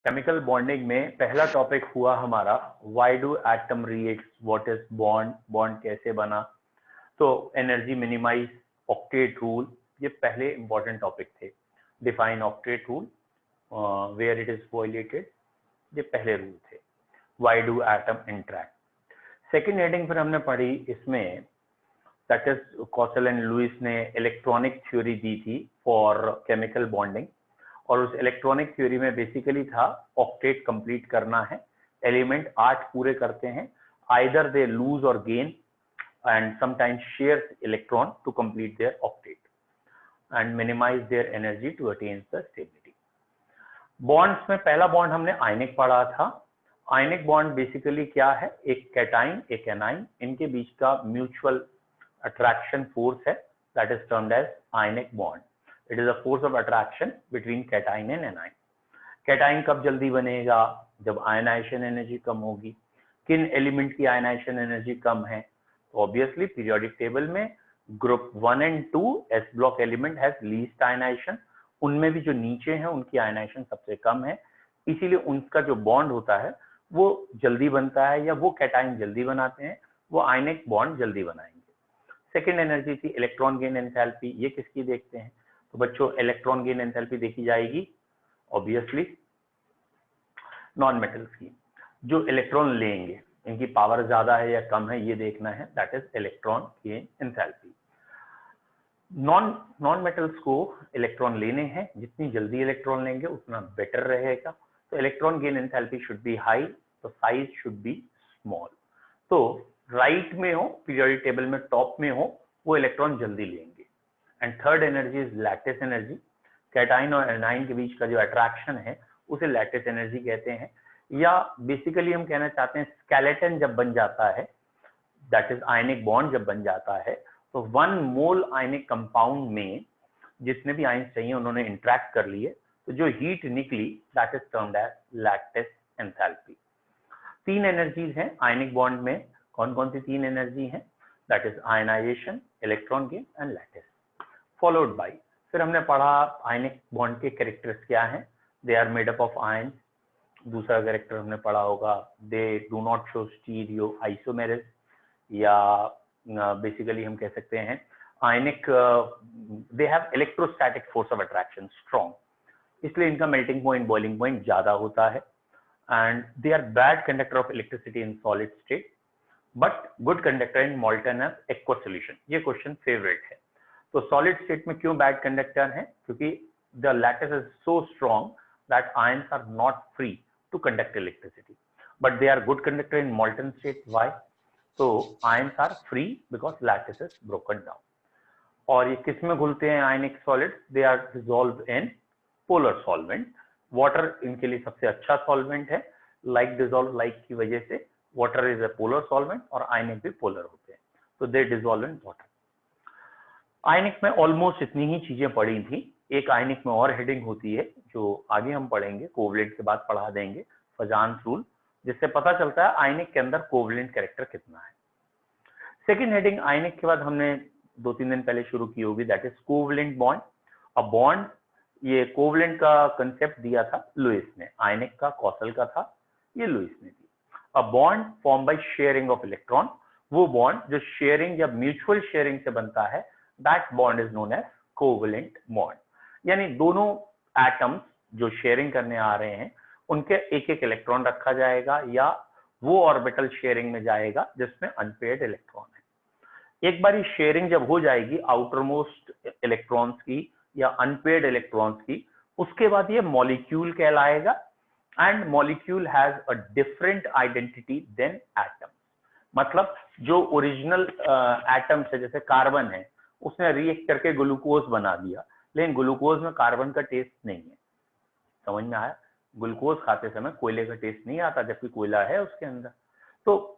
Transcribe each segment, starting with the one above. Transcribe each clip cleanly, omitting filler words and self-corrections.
Chemical bonding में पहला topic हुआ हमारा why do atom react, what is bond, bond कैसे बना, तो एनर्जी मिनिमाइज, ऑक्टेट रूल, ये पहले इंपॉर्टेंट टॉपिक थे। Define octet rule, where it is violated, ये पहले रूल थे। Why do atom interact, second heading फिर हमने पढ़ी इसमें, that is Kossel and Lewis ने इलेक्ट्रॉनिक थ्योरी दी थी फॉर केमिकल बॉन्डिंग, और उस इलेक्ट्रॉनिक थ्योरी में बेसिकली था ऑक्टेट कंप्लीट करना है, एलिमेंट 8 पूरे करते हैं, आइदर दे लूज और gain and sometimes shares electron to complete their octet and minimize their energy to attain the stability. Bonds में पहला बॉन्ड हमने आयनिक पढ़ा था। आयनिक बॉन्ड बेसिकली क्या है, एक कैटाइन एक एनाइन, इनके बीच का म्यूचुअल अट्रैक्शन फोर्स है, that is termed as ionic bond. It is a force of attraction between cation and anion. Cation कब जल्दी बनेगा, जब आयनाइजेशन एनर्जी कम होगी। किन एलिमेंट की आयनाइजेशन एनर्जी कम है, ऑब्वियसली पीरियोडिक टेबल में group 1 and 2 S block element has least ionisation, उनमें भी जो नीचे हैं उनकी आयनाइजेशन सबसे कम है, इसीलिए उनका जो बॉन्ड होता है वो जल्दी बनता है, या वो कैटाइन जल्दी बनाते हैं, वो आयनिक बॉन्ड जल्दी बनाएंगे। सेकेंड एनर्जी थी इलेक्ट्रॉन गेन एंथैल्पी, ये किसकी देखते हैं, तो बच्चों इलेक्ट्रॉन गेन एंथैल्पी देखी जाएगी ऑब्वियसली नॉन मेटल्स की, जो इलेक्ट्रॉन लेंगे इनकी पावर ज्यादा है या कम है ये देखना है, that is electron gain enthalpy. Non metals को इलेक्ट्रॉन लेने हैं, जितनी जल्दी इलेक्ट्रॉन लेंगे उतना बेटर रहेगा, तो electron gain enthalpy should be high, तो साइज शुड बी स्मॉल। तो राइट में हो, पीरियोडिक टेबल में टॉप में हो, वो इलेक्ट्रॉन जल्दी लेंगे। And third energy is lattice energy, cation और एनाइन के बीच का जो अट्रैक्शन है उसे लैटिस एनर्जी कहते हैं, या बेसिकली हम कहना चाहते हैं स्केलेटन जब बन जाता है, दैट इज आयनिक बॉन्ड जब बन जाता है, तो 1 मोल आयनिक कंपाउंड में जितने भी आयन्स चाहिए उन्होंने इंटरैक्ट कर लिए, तो जो हीट निकली that is termed as lattice enthalpy. 3 energies हैं आयनिक बॉन्ड में, कौन कौन सी 3 एनर्जी हैं, that is ionization, electron gain and lattice, followed by, फिर हमने पढ़ा आयनिक बॉन्ड के कैरेक्टर्स क्या हैं, they are made up of ion. दूसरा कैरेक्टर हमने पढ़ा होगा, they do not show stereo isomerism, या बेसिकली हम कह सकते हैं ionic, they have electrostatic force of attraction strong, इसलिए इनका मेल्टिंग पॉइंट बॉइलिंग पॉइंट ज्यादा होता है। And they are bad conductor of electricity in solid state but good conductor in molten and aqueous solution, ये क्वेश्चन फेवरेट है। तो solid state में क्यों बैड कंडक्टर है, क्योंकि the lattice is so strong that ions are not free to conduct electricity, but they are good conductor in molten state. Why? So ions are free because lattice is broken down. और ये किस में घुलते हैं ionic solids, they are dissolved in polar solvent. Water इनके लिए सबसे अच्छा सॉल्वेंट है, लाइक डिसॉल्व लाइक की वजह से water is a polar solvent, और आयनिक भी पोलर होते हैं, तो दे डिसॉल्व इन वाटर। आयनिक में ऑलमोस्ट इतनी ही चीजें पढ़ी थी। एक आयनिक में और हेडिंग होती है जो आगे हम पढ़ेंगे, कोवलेंट के बाद पढ़ा देंगे, फजान्स रूल, जिससे पता चलता है आयनिक के अंदर कोवलेंट कैरेक्टर कितना है। सेकेंड हेडिंग आयनिक के बाद हमने 2-3 दिन पहले शुरू की होगी, दैट इज कोवलेंट बॉन्ड। अब बॉन्ड, ये कोवलेंट का कंसेप्ट दिया था लुइस ने, आयनिक का कॉसल का था, ये लुइस ने दिया। A bond form by sharing of electron, वो बॉन्ड जो शेयरिंग या म्यूचुअल शेयरिंग से बनता है, that bond is known as covalent bond. यानी दोनों एटम्स जो शेयरिंग करने आ रहे हैं उनके एक एक इलेक्ट्रॉन रखा जाएगा, या वो ऑर्बिटल शेयरिंग में जाएगा जिसमें अनपेयर्ड इलेक्ट्रॉन है। एक बार शेयरिंग जब हो जाएगी आउटर मोस्ट इलेक्ट्रॉन्स की या अनपेयर्ड इलेक्ट्रॉन्स की, उसके बाद ये मॉलिक्यूल कहलाएगा, and molecule has a different identity than atom. मतलब जो ओरिजिनल एटम्स है, जैसे कार्बन है, उसने रिएक्ट करके ग्लूकोज बना दिया, लेकिन ग्लूकोज में कार्बन का टेस्ट नहीं है, समझ में आया, ग्लूकोज खाते समय कोयले का टेस्ट नहीं आता, जबकि कोयला है उसके अंदर। तो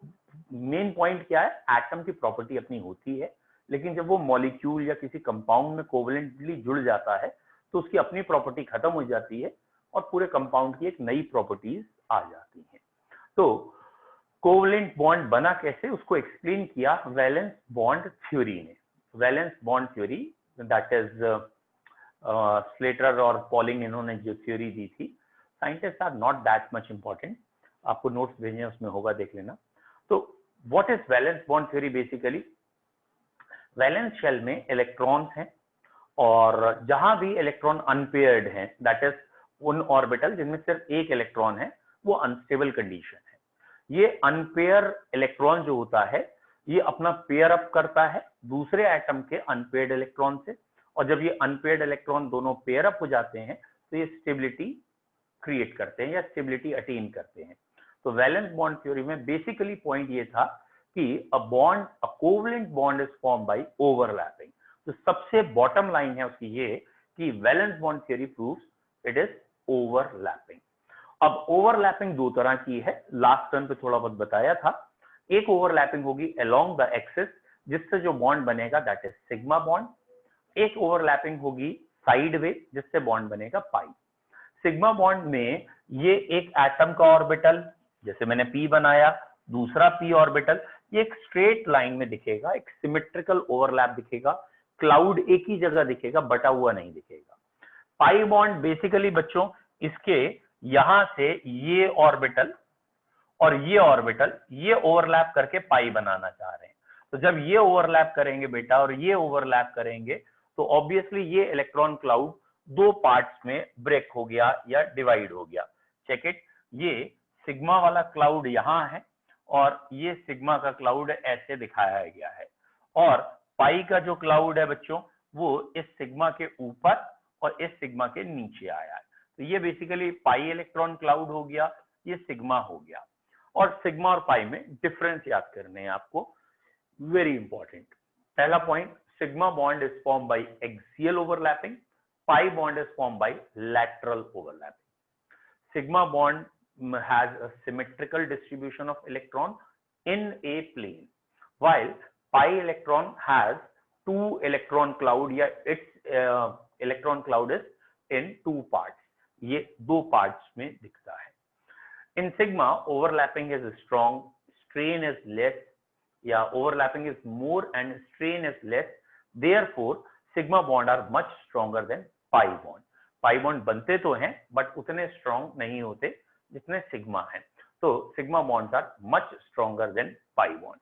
मेन पॉइंट क्या है, एटम की प्रॉपर्टी अपनी होती है, लेकिन जब वो मॉलिक्यूल या किसी कंपाउंड में कोवलेंटली जुड़ जाता है तो उसकी अपनी प्रॉपर्टी खत्म हो जाती है और पूरे कंपाउंड की एक नई प्रॉपर्टीज आ जाती है। तो कोवलेंट बॉन्ड बना कैसे, उसको एक्सप्लेन किया वैलेंस बॉन्ड थ्योरी ने। Valence bond theory, that is Slater और पॉलिंग, इन्होंने जो थ्योरी दी थी, scientist are not that much important, आपको नोट्स भेजने उसमें होगा, देख लेना। तो what is valence bond theory? Basically valence shell में इलेक्ट्रॉन्स हैं और जहां भी इलेक्ट्रॉन अनपेयर्ड हैं, दैट इज उन ऑर्बिटल जिनमें सिर्फ एक इलेक्ट्रॉन है, वो अनस्टेबल कंडीशन है। ये अनपेयर इलेक्ट्रॉन जो होता है ये अपना पेयर अप करता है दूसरे एटम के अनपेयर्ड इलेक्ट्रॉन से, और जब ये अनपेयर्ड इलेक्ट्रॉन दोनों पेयर अप हो जाते हैं तो ये स्टेबिलिटी क्रिएट करते हैं या स्टेबिलिटी अटेन करते हैं। तो वैलेंस बॉन्ड थ्योरी में बेसिकली पॉइंट ये था कि a covalent bond is form by overlapping. तो सबसे बॉटम लाइन है उसकी ये कि valence bond theory proves it is overlapping. अब ओवरलैपिंग दो तरह की है, लास्ट टर्न पे थोड़ा बहुत बताया था। एक ओवरलैपिंग होगी अलोंग द एक्सिस, जिससे जो बॉन्ड बनेगा दैट इज सिग्मा बॉन्ड। एक ओवरलैपिंग होगी साइडवे, जिससे बॉन्ड बनेगा पाई। सिग्मा बॉन्ड में ये एक एटम का ऑर्बिटल, जैसे मैंने पी बनाया, दूसरा पी ऑर्बिटल, ये एक स्ट्रेट लाइन में दिखेगा, एक सिमेट्रिकल ओवरलैप दिखेगा, क्लाउड एक ही जगह दिखेगा, बटा हुआ नहीं दिखेगा। पाई बॉन्ड बेसिकली बच्चों इसके यहां से ये ऑर्बिटल और ये ऑर्बिटल ये ओवरलैप करके पाई बनाना चाह रहे हैं। तो जब ये ओवरलैप करेंगे बेटा और ये ओवरलैप करेंगे तो ऑब्वियसली ये इलेक्ट्रॉन क्लाउड दो पार्ट्स में ब्रेक हो गया या डिवाइड हो गया। चेक इट, ये सिग्मा वाला क्लाउड यहां है और ये सिग्मा का क्लाउड ऐसे दिखाया गया है, और पाई का जो क्लाउड है बच्चों वो इस सिग्मा के ऊपर और इस सिग्मा के नीचे आया है। तो ये बेसिकली पाई इलेक्ट्रॉन क्लाउड हो गया, ये सिग्मा हो गया। और सिग्मा और पाई में डिफरेंस याद करने हैं आपको, वेरी इंपॉर्टेंट। पहला point, sigma bond is form by axial overlapping, pi bond is form by lateral overlapping. Sigma bond has a symmetrical distribution of electron in a plane, while pi electron has two electron cloud या its electron cloud is in two parts, ये दो parts में दिखता है। In sigma overlapping is strong, strain is less, या overlapping is more and strain is less, therefore sigma bond are much stronger than pi bond। pi bond बनते तो हैं but उतने strong नहीं होते जितने सिग्मा है। तो sigma bonds are much stronger than pi bond.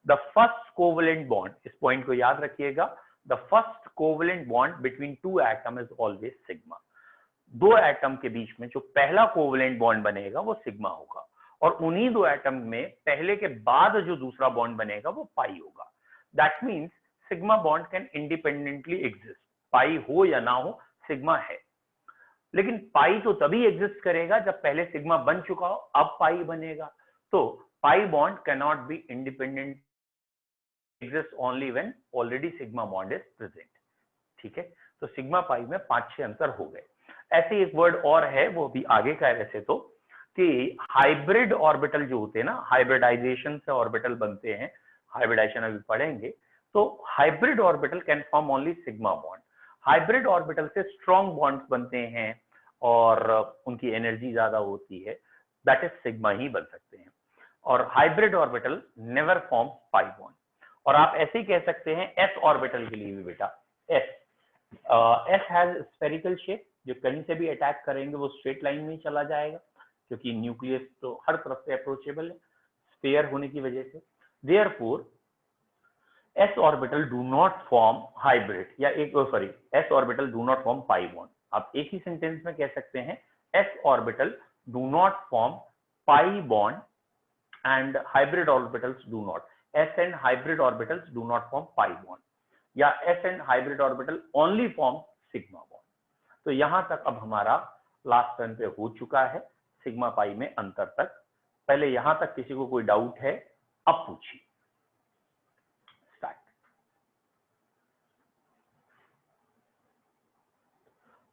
The first covalent bond, इस पॉइंट को याद रखिएगा, the first covalent bond between two atom is always sigma. दो एटम के बीच में जो पहला कोवेलेंट बॉन्ड बनेगा वो सिग्मा होगा, और उन्हीं दो एटम में पहले के बाद जो दूसरा बॉन्ड बनेगा वो पाई होगा। That means sigma bond can independently exist, pi हो या ना हो सिग्मा है। लेकिन पाई तो तभी एग्जिस्ट करेगा जब पहले सिग्मा बन चुका हो, अब पाई बनेगा। तो pi bond can not be independent, exist only when already sigma bond is present. ठीक है, तो सिग्मा पाई में 5-6 अंतर हो गए। ऐसे एक वर्ड और है, वो भी आगे का है वैसे तो, कि हाइब्रिड ऑर्बिटल जो होते हैं ना, हाइब्रिडाइजेशन से ऑर्बिटल बनते हैं, हाइब्रिडाइजेशन अभी पढ़ेंगे। तो hybrid orbital can form only sigma bond. Hybrid orbital से स्ट्रॉन्ग बॉन्ड्स बनते हैं और उनकी एनर्जी ज्यादा होती है, दैट इज सिग्मा ही बन सकते हैं। और hybrid orbital never form pi bond. और आप ऐसे ही कह सकते हैं एस ऑर्बिटल के लिए भी बेटा, एस हैज स्फेरिकल शेप, जो कहीं से भी अटैक करेंगे वो स्ट्रेट लाइन में ही चला जाएगा, क्योंकि न्यूक्लियस तो हर तरफ से अप्रोचेबल है स्फीयर होने की वजह से। Therefore s orbital do not form hybrid, या एक sorry s orbital do not form pi bond। आप एक ही सेंटेंस में कह सकते हैं s orbital do not form pi bond and hybrid orbitals do not, s and hybrid orbitals do not form pi bond, या s and hybrid orbital only form sigma bond। तो यहां तक अब हमारा लास्ट टर्न पे हो चुका है सिग्मा पाई में अंतर तक। पहले यहां तक किसी को कोई डाउट है? अब पूछिए।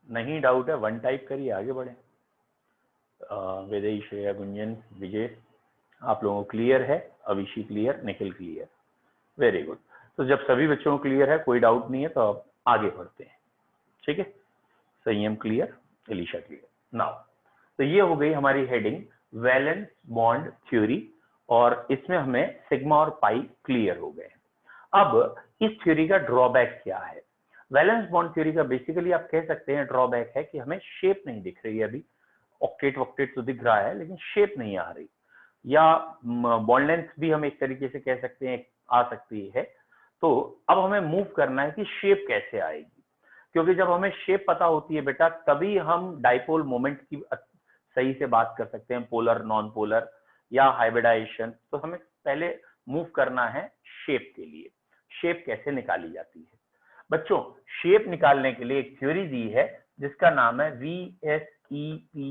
नहीं डाउट है, वन टाइप करिए, आगे बढ़े। वेदई, श्रेया, गुंजन, विजय, आप लोगों को क्लियर है? Abhishek clear, Nikhil clear, very good. तो जब सभी बच्चों को क्लियर है, कोई डाउट नहीं है, तो अब आगे बढ़ते हैं। ठीक है, संयम क्लियर, एलिशा क्लियर। नाउ तो ये हो गई हमारी हेडिंग वैलेंस बॉन्ड थ्योरी, और इसमें हमें सिग्मा और पाई क्लियर हो गए। अब इस थ्योरी का ड्रॉबैक क्या है? वैलेंस बॉन्ड थ्योरी का बेसिकली आप कह सकते हैं ड्रॉबैक है कि हमें शेप नहीं दिख रही है अभी, ऑक्टेट वॉक्टेट तो दिख रहा है लेकिन शेप नहीं आ रही, या बॉन्ड लेंथ भी हम एक तरीके से कह सकते हैं आ सकती है। तो अब हमें मूव करना है कि शेप कैसे आएगी, क्योंकि जब हमें शेप पता होती है बेटा तभी हम डाइपोल मोमेंट की सही से बात कर सकते हैं, पोलर नॉन पोलर या हाइब्रिडाइजेशन। तो हमें पहले मूव करना है शेप के लिए। शेप कैसे निकाली जाती है बच्चों? शेप निकालने के लिए एक थ्योरी दी है जिसका नाम है VSEPR।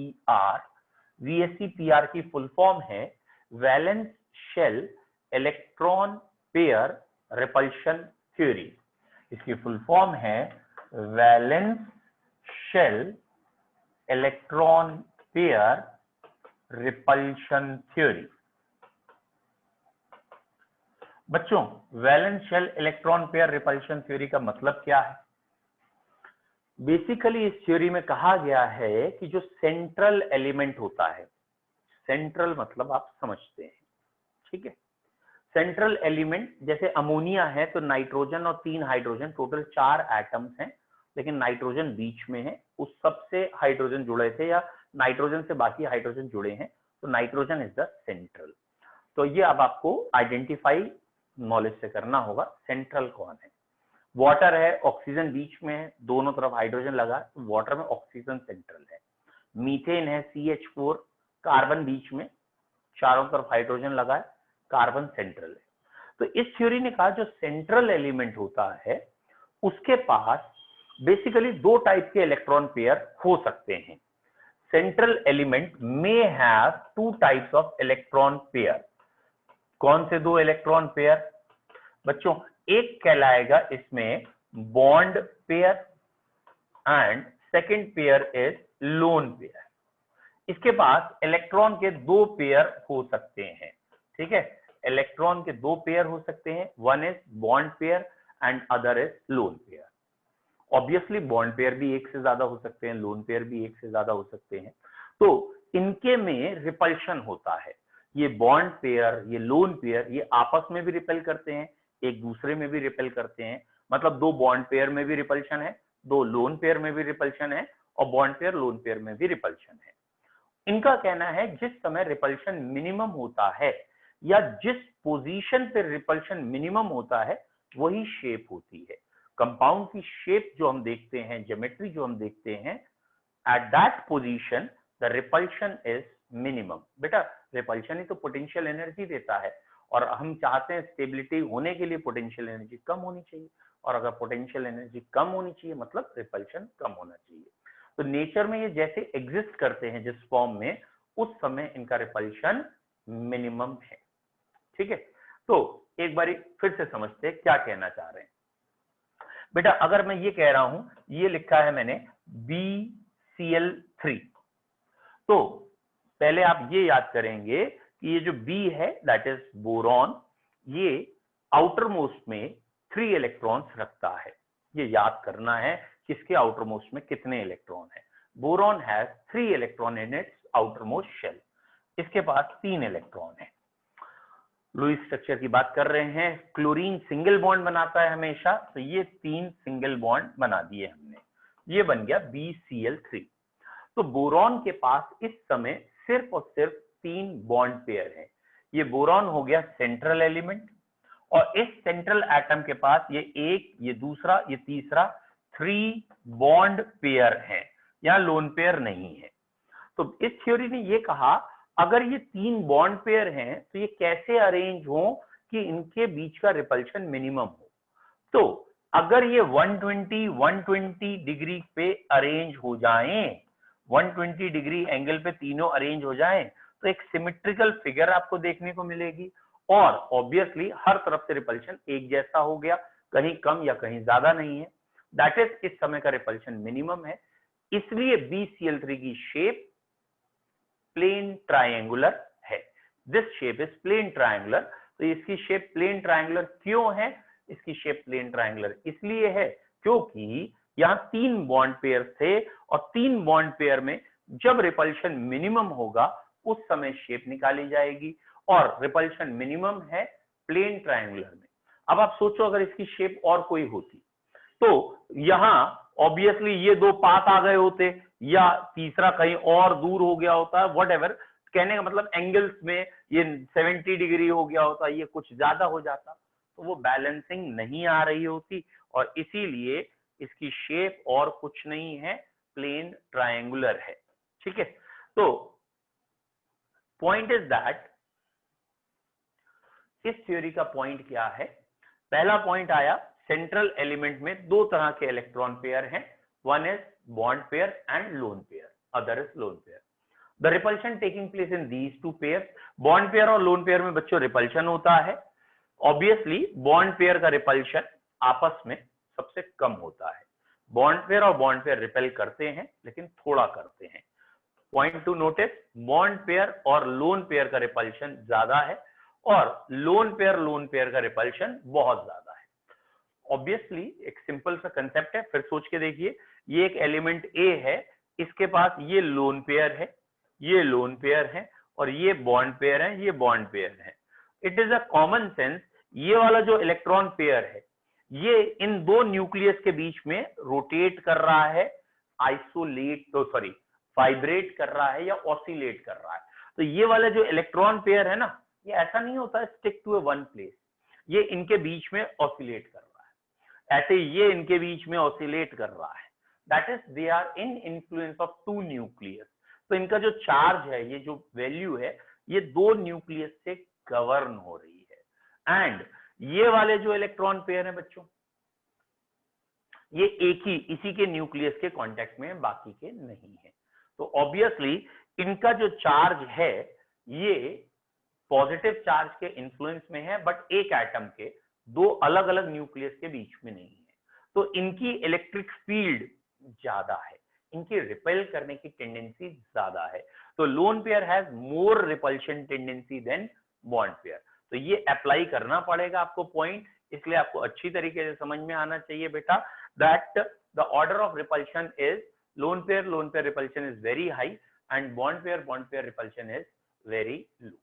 VSEPR की फुल फॉर्म है valence shell electron pair repulsion theory. इसकी फुल फॉर्म है valence shell electron pair repulsion theory. बच्चों, valence shell electron pair repulsion theory का मतलब क्या है? बेसिकली इस थ्योरी में कहा गया है कि जो सेंट्रल एलिमेंट होता है, सेंट्रल मतलब आप समझते हैं, ठीक है, सेंट्रल एलिमेंट जैसे अमोनिया है तो नाइट्रोजन और 3 हाइड्रोजन, टोटल 4 एटम्स हैं, लेकिन नाइट्रोजन बीच में है, उस सबसे हाइड्रोजन जुड़े थे या नाइट्रोजन से बाकी हाइड्रोजन जुड़े हैं, तो नाइट्रोजन इज द सेंट्रल। तो ये अब आपको आइडेंटिफाई नॉलेज से करना होगा, सेंट्रल कौन है। वाटर है, ऑक्सीजन बीच में है, दोनों तरफ हाइड्रोजन लगा, तो वाटर में ऑक्सीजन सेंट्रल है। मीथेन है CH4, कार्बन बीच में, चारों तरफ हाइड्रोजन लगा है, कार्बन सेंट्रल है। तो इस थ्योरी ने कहा जो सेंट्रल एलिमेंट होता है उसके पास बेसिकली 2 टाइप के इलेक्ट्रॉन पेयर हो सकते हैं। Central element may have 2 types of electron pair. कौन से 2 इलेक्ट्रॉन पेयर बच्चों? एक कहलाएगा इसमें bond pair and second pair is lone pair. इसके पास इलेक्ट्रॉन के 2 पेयर हो सकते हैं, ठीक है, इलेक्ट्रॉन के 2 पेयर हो सकते हैं, one is bond pair and other is lone pair. Obviously bond pair भी एक से ज्यादा हो सकते हैं, लोन पेयर भी एक से ज्यादा हो सकते हैं। तो इनके में रिपल्शन होता है, ये बॉन्ड पेयर, ये लोन पेयर, ये आपस में भी रिपेल करते हैं, एक दूसरे में भी रिपेल करते हैं। मतलब 2 बॉन्ड पेयर में भी रिपल्शन है, 2 लोन पेयर में भी रिपल्शन है, और बॉन्ड पेयर लोन पेयर में भी रिपल्शन है। इनका कहना है जिस समय रिपल्शन मिनिमम होता है या जिस पोजीशन पे रिपल्शन मिनिमम होता है वही शेप होती है। कंपाउंड की शेप जो हम देखते हैं, ज्योमेट्री जो हम देखते हैं, at that position the repulsion is minimum. बेटा रिपल्शन ही तो पोटेंशियल एनर्जी देता है, और हम चाहते हैं स्टेबिलिटी होने के लिए पोटेंशियल एनर्जी कम होनी चाहिए, और अगर पोटेंशियल एनर्जी कम होनी चाहिए मतलब रिपल्शन कम होना चाहिए। तो नेचर में ये जैसे एग्जिस्ट करते हैं जिस फॉर्म में, उस समय इनका रिपल्शन मिनिमम है, ठीक है। तो एक बारी फिर से समझते हैं क्या कहना चाह रहे हैं। बेटा अगर मैं ये कह रहा हूं, ये लिखा है मैंने BCl3, तो पहले आप ये याद करेंगे कि ये जो B है दैट इज बोरॉन, ये आउटर मोस्ट में 3 इलेक्ट्रॉन्स रखता है। ये याद करना है किसके आउटर मोस्ट में कितने इलेक्ट्रॉन है। Boron has 3 electron in its outermost shell, इसके पास 3 इलेक्ट्रॉन है। लुईस स्ट्रक्चर की बात कर रहे हैं, क्लोरीन सिंगल बॉन्ड बनाता है हमेशा, तो ये 3 सिंगल बॉन्ड बना दिए हमने, ये बन गया BCl3। तो बोरॉन के पास इस समय सिर्फ और सिर्फ 3 बॉन्ड पेयर है। ये बोरॉन हो गया सेंट्रल एलिमेंट, और इस सेंट्रल एटम के पास ये एक, ये दूसरा, ये तीसरा 3 बॉन्ड पेयर है, यहाँ लोन पेयर नहीं है। तो इस थ्योरी ने ये कहा अगर ये 3 बॉन्ड पेयर हैं तो ये कैसे अरेंज हो कि इनके बीच का रिपल्शन मिनिमम हो। तो अगर ये 120 डिग्री पे अरेंज हो जाएं, 120 डिग्री एंगल पे तीनों अरेंज हो जाएं, तो एक सिमेट्रिकल फिगर आपको देखने को मिलेगी, और ऑब्वियसली हर तरफ से रिपल्शन एक जैसा हो गया, कहीं कम या कहीं ज्यादा नहीं है, दैट इज इस समय का रिपल्शन मिनिमम है। इसलिए BCl3 की शेप प्लेन ट्रायंगुलर है। This shape is plane triangular. तो इसकी शेप प्लेन ट्रायंगुलर क्यों है? इसकी शेप प्लेन ट्रायंगुलर इसलिए है क्योंकि यहाँ 3 बॉन्ड पेयर थे, और 3 बॉन्ड पेयर में जब रिपल्शन मिनिमम होगा उस समय शेप निकाली जाएगी, और रिपल्शन मिनिमम है प्लेन ट्रायंगुलर में। अब आप सोचो अगर इसकी शेप और कोई होती तो यहां ऑब्वियसली ये 2 पाथ आ गए होते, या तीसरा कहीं और दूर हो गया होता है, व्हाटएवर, कहने का मतलब एंगल्स में ये 70 डिग्री हो गया होता, ये कुछ ज्यादा हो जाता, तो वो बैलेंसिंग नहीं आ रही होती और इसीलिए इसकी शेप और कुछ नहीं है, प्लेन ट्रायंगुलर है। ठीक है, तो पॉइंट इज दैट, इस थ्योरी का पॉइंट क्या है? पहला पॉइंट आया, सेंट्रल एलिमेंट में दो तरह के इलेक्ट्रॉन पेयर हैं, one is bond pair and lone pair, other is lone pair. The repulsion taking place in these two pair, bond pair और लोन पेयर में बच्चों रिपल्शन होता है। ऑब्वियसली बॉन्ड पेयर का रिपल्शन आपस में सबसे कम होता है, बॉन्ड पेयर और बॉन्ड पेयर रिपेल करते हैं लेकिन थोड़ा करते हैं। Point two notice, bond pair और लोन पेयर का रिपल्शन ज्यादा है और लोन पेयर का रिपल्शन बहुत ज्यादा है। ऑब्वियसली एक सिंपल सा कंसेप्ट है, फिर सोच के देखिए, ये एक एलिमेंट ए है, इसके पास ये लोन पेयर है, ये लोन पेयर है और ये बॉन्ड पेयर है, ये बॉन्ड पेयर है। It is a common sense, ये वाला जो इलेक्ट्रॉन पेयर है ये इन दो न्यूक्लियस के बीच में रोटेट कर रहा है, आइसोलेट तो सॉरी वाइब्रेट कर रहा है या ऑसिलेट कर रहा है। तो ये वाला जो इलेक्ट्रॉन पेयर है ना, ये ऐसा नहीं होता है stick to a one place, ये इनके बीच में ऑसिलेट कर रहा है, ऐसे ये इनके बीच में ऑसिलेट कर रहा है, that is they are in influence of two nucleus. तो इनका जो चार्ज है, ये जो वैल्यू है, ये दो न्यूक्लियस से गवर्न हो रही है। एंड ये वाले जो इलेक्ट्रॉन पेयर है बच्चों, ये एक ही इसी के न्यूक्लियस के कांटेक्ट में, बाकी के नहीं है। तो ऑब्वियसली इनका जो चार्ज है ये पॉजिटिव चार्ज के इन्फ्लुएंस में है, बट एक एटम के दो अलग अलग न्यूक्लियस के बीच में नहीं है, तो इनकी इलेक्ट्रिक फील्ड ज्यादा है, इनकी रिपेल करने की टेंडेंसी ज्यादा है। तो lone pair has more repulsion tendency than bond pair. तो ये अप्लाई करना पड़ेगा आपको पॉइंट, इसलिए आपको अच्छी तरीके से समझ में आना चाहिए बेटा, that the order of repulsion is lone pair repulsion is very high and bond pair repulsion is very low.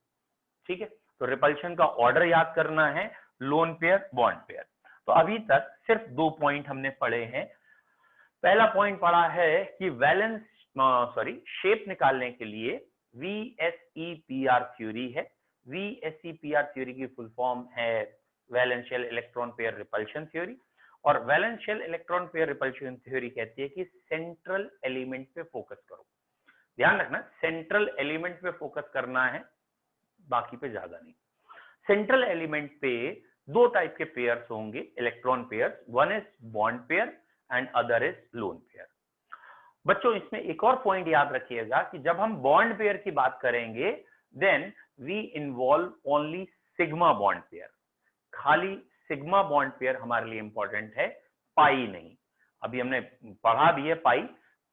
ठीक है, तो रिपल्शन का ऑर्डर याद करना है, लोन पेयर बॉन्ड पेयर। तो अभी तक सिर्फ दो पॉइंट हमने पढ़े हैं। पहला पॉइंट पढ़ा है कि वैलेंस शेप निकालने के लिए VSEPR थ्योरी है। VSEPR थ्योरी की फुल फॉर्म है वैलेंशियल इलेक्ट्रॉन पेयर रिपल्शन थ्योरी, और वैलेंशियल इलेक्ट्रॉन पेयर रिपल्शन थ्योरी कहती है कि सेंट्रल एलिमेंट पे फोकस करो। ध्यान रखना, सेंट्रल एलिमेंट पे फोकस करना है, बाकी पे ज्यादा नहीं। सेंट्रल एलिमेंट पे दो टाइप के पेयर्स होंगे, electron pairs, one is bond pair and other is lone pair. बच्चों इसमें एक और पॉइंट याद रखिएगा कि जब हम बॉन्ड पेयर की बात करेंगे then we involve only sigma bond pair, खाली सिग्मा बॉन्ड पेयर हमारे लिए इंपॉर्टेंट है, पाई नहीं। अभी हमने पढ़ा भी है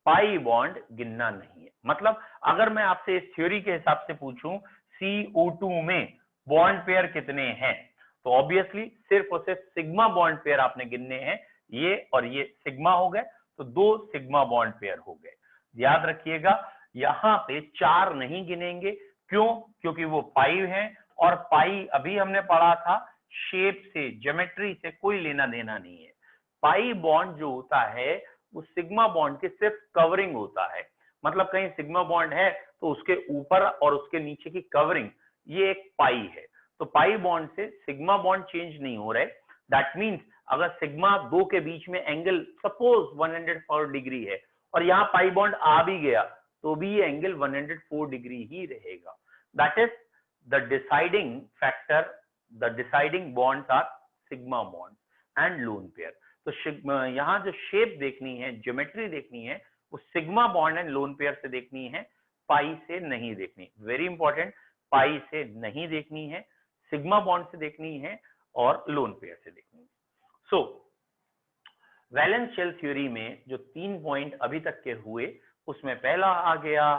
पाई बॉन्ड गिनना नहीं है। मतलब अगर मैं आपसे इस थ्योरी के हिसाब से पूछूं CO2 में बॉन्ड पेयर कितने हैं, तो ऑब्वियसली सिर्फ और सिर्फ सिग्मा बॉन्ड पेयर आपने गिनने हैं, ये और ये सिग्मा हो गए, तो दो सिग्मा बॉन्ड पेयर हो गए। याद रखिएगा यहां पे चार नहीं गिनेंगे, क्यों? क्योंकि वो पाई है, और पाई अभी हमने पढ़ा था शेप से, ज्योमेट्री से कोई लेना देना नहीं है। पाई बॉन्ड जो होता है वो सिग्मा बॉन्ड के सिर्फ कवरिंग होता है, मतलब कहीं सिग्मा बॉन्ड है तो उसके ऊपर और उसके नीचे की कवरिंग, ये एक पाई है। तो पाई बॉन्ड से सिग्मा बॉन्ड चेंज नहीं हो रहे। दैट मींस अगर सिग्मा दो के बीच में एंगल सपोज 104 डिग्री है और यहाँ पाई बॉन्ड आ भी गया तो भी ये एंगल 104 डिग्री ही रहेगा। That is the deciding factor, the deciding bonds are sigma bond and lone pair. तो यहाँ जो शेप देखनी है, ज्योमेट्री देखनी है, वो sigma bond and lone pair से देखनी है, पाई से नहीं देखनी। वेरी इंपॉर्टेंट, पाई से नहीं देखनी है, सिग्मा बॉन्ड से देखनी है और लोन पेयर से देखनी है। सो वैलेंस शेल थ्योरी में जो 3 पॉइंट अभी तक के हुए, उसमें पहला आ गया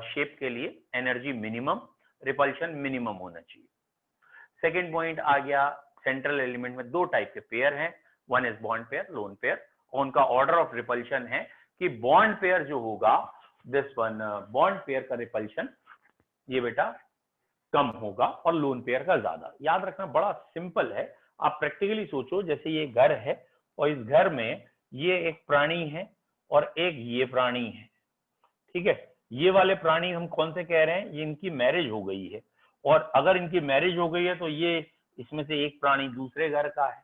शेप के लिए एनर्जी मिनिमम, रिपल्शन मिनिमम होना चाहिए। सेकेंड पॉइंट आ गया सेंट्रल एलिमेंट में दो टाइप के पेयर हैं, one is bond pair, lone pair, और उनका ऑर्डर ऑफ रिपल्शन है कि बॉन्ड पेयर जो होगा, दिस वन बॉन्ड पेयर का रिपल्शन ये बेटा कम होगा और लोन पेयर का ज्यादा। याद रखना बड़ा सिंपल है, आप प्रैक्टिकली सोचो, जैसे ये घर है और इस घर में ये एक प्राणी है और एक ये प्राणी है, ठीक है, ये वाले प्राणी हम कौन से कह रहे हैं, ये इनकी मैरिज हो गई है, और अगर इनकी मैरिज हो गई है तो ये इसमें से एक प्राणी दूसरे घर का है,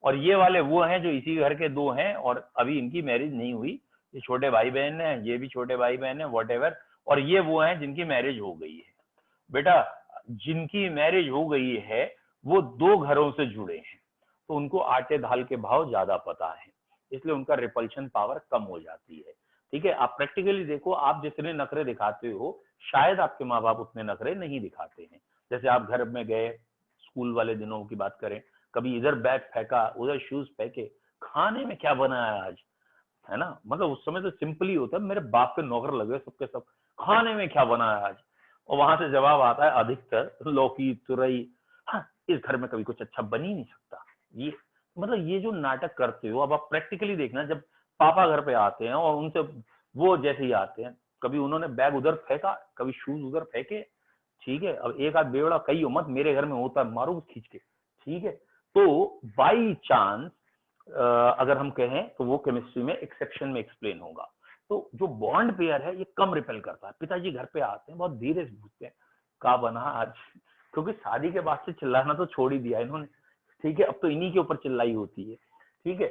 और ये वाले वो हैं जो इसी घर के दो हैं और अभी इनकी मैरिज नहीं हुई, ये छोटे भाई बहन हैं, ये भी छोटे भाई बहन है, वॉट, और ये वो हैं जिनकी मैरिज हो गई है। बेटा जिनकी मैरिज हो गई है वो दो घरों से जुड़े हैं, तो उनको आटे दाल के भाव ज्यादा पता है, इसलिए उनका रिपल्शन पावर कम हो जाती है। ठीक है, आप प्रैक्टिकली देखो, आप जितने नखरे दिखाते हो शायद आपके माँ बाप उतने नखरे नहीं दिखाते हैं। जैसे आप घर में गए, स्कूल वाले दिनों की बात करें, कभी इधर बैग फेंका, उधर शूज फेंके, खाने में क्या बनाया आज, है ना, मतलब उस समय तो सिंपल ही होता है, मेरे बाप के नौकर लगे सबके सब, खाने में क्या बनाया आज, और वहां से जवाब आता है अधिकतर लौकी तुरई। हाँ, इस घर में कभी कुछ अच्छा बन ही नहीं सकता। ये मतलब ये जो नाटक करते हो, अब आप प्रैक्टिकली देखना, जब पापा घर पे आते हैं और उनसे वो जैसे ही आते हैं, कभी उन्होंने बैग उधर फेंका, कभी शूज उधर फेंके, ठीक है, अब एक आध बेवड़ा कही हो मत, मेरे घर में होता है, मारो खींच के, ठीक है। तो बाई चांस अगर हम कहें तो वो केमिस्ट्री में एक्सेप्शन में एक्सप्लेन होगा। तो जो बॉन्ड पेयर है ये कम रिपेल करता है। पिताजी घर पे आते हैं, बहुत धीरे से पूछते हैं क्या बना आज, क्योंकि शादी के बाद से चिल्लाना तो छोड़ ही दिया इन्होंने, ठीक है, अब तो इन्हीं के ऊपर चिल्लाई होती है, ठीक है।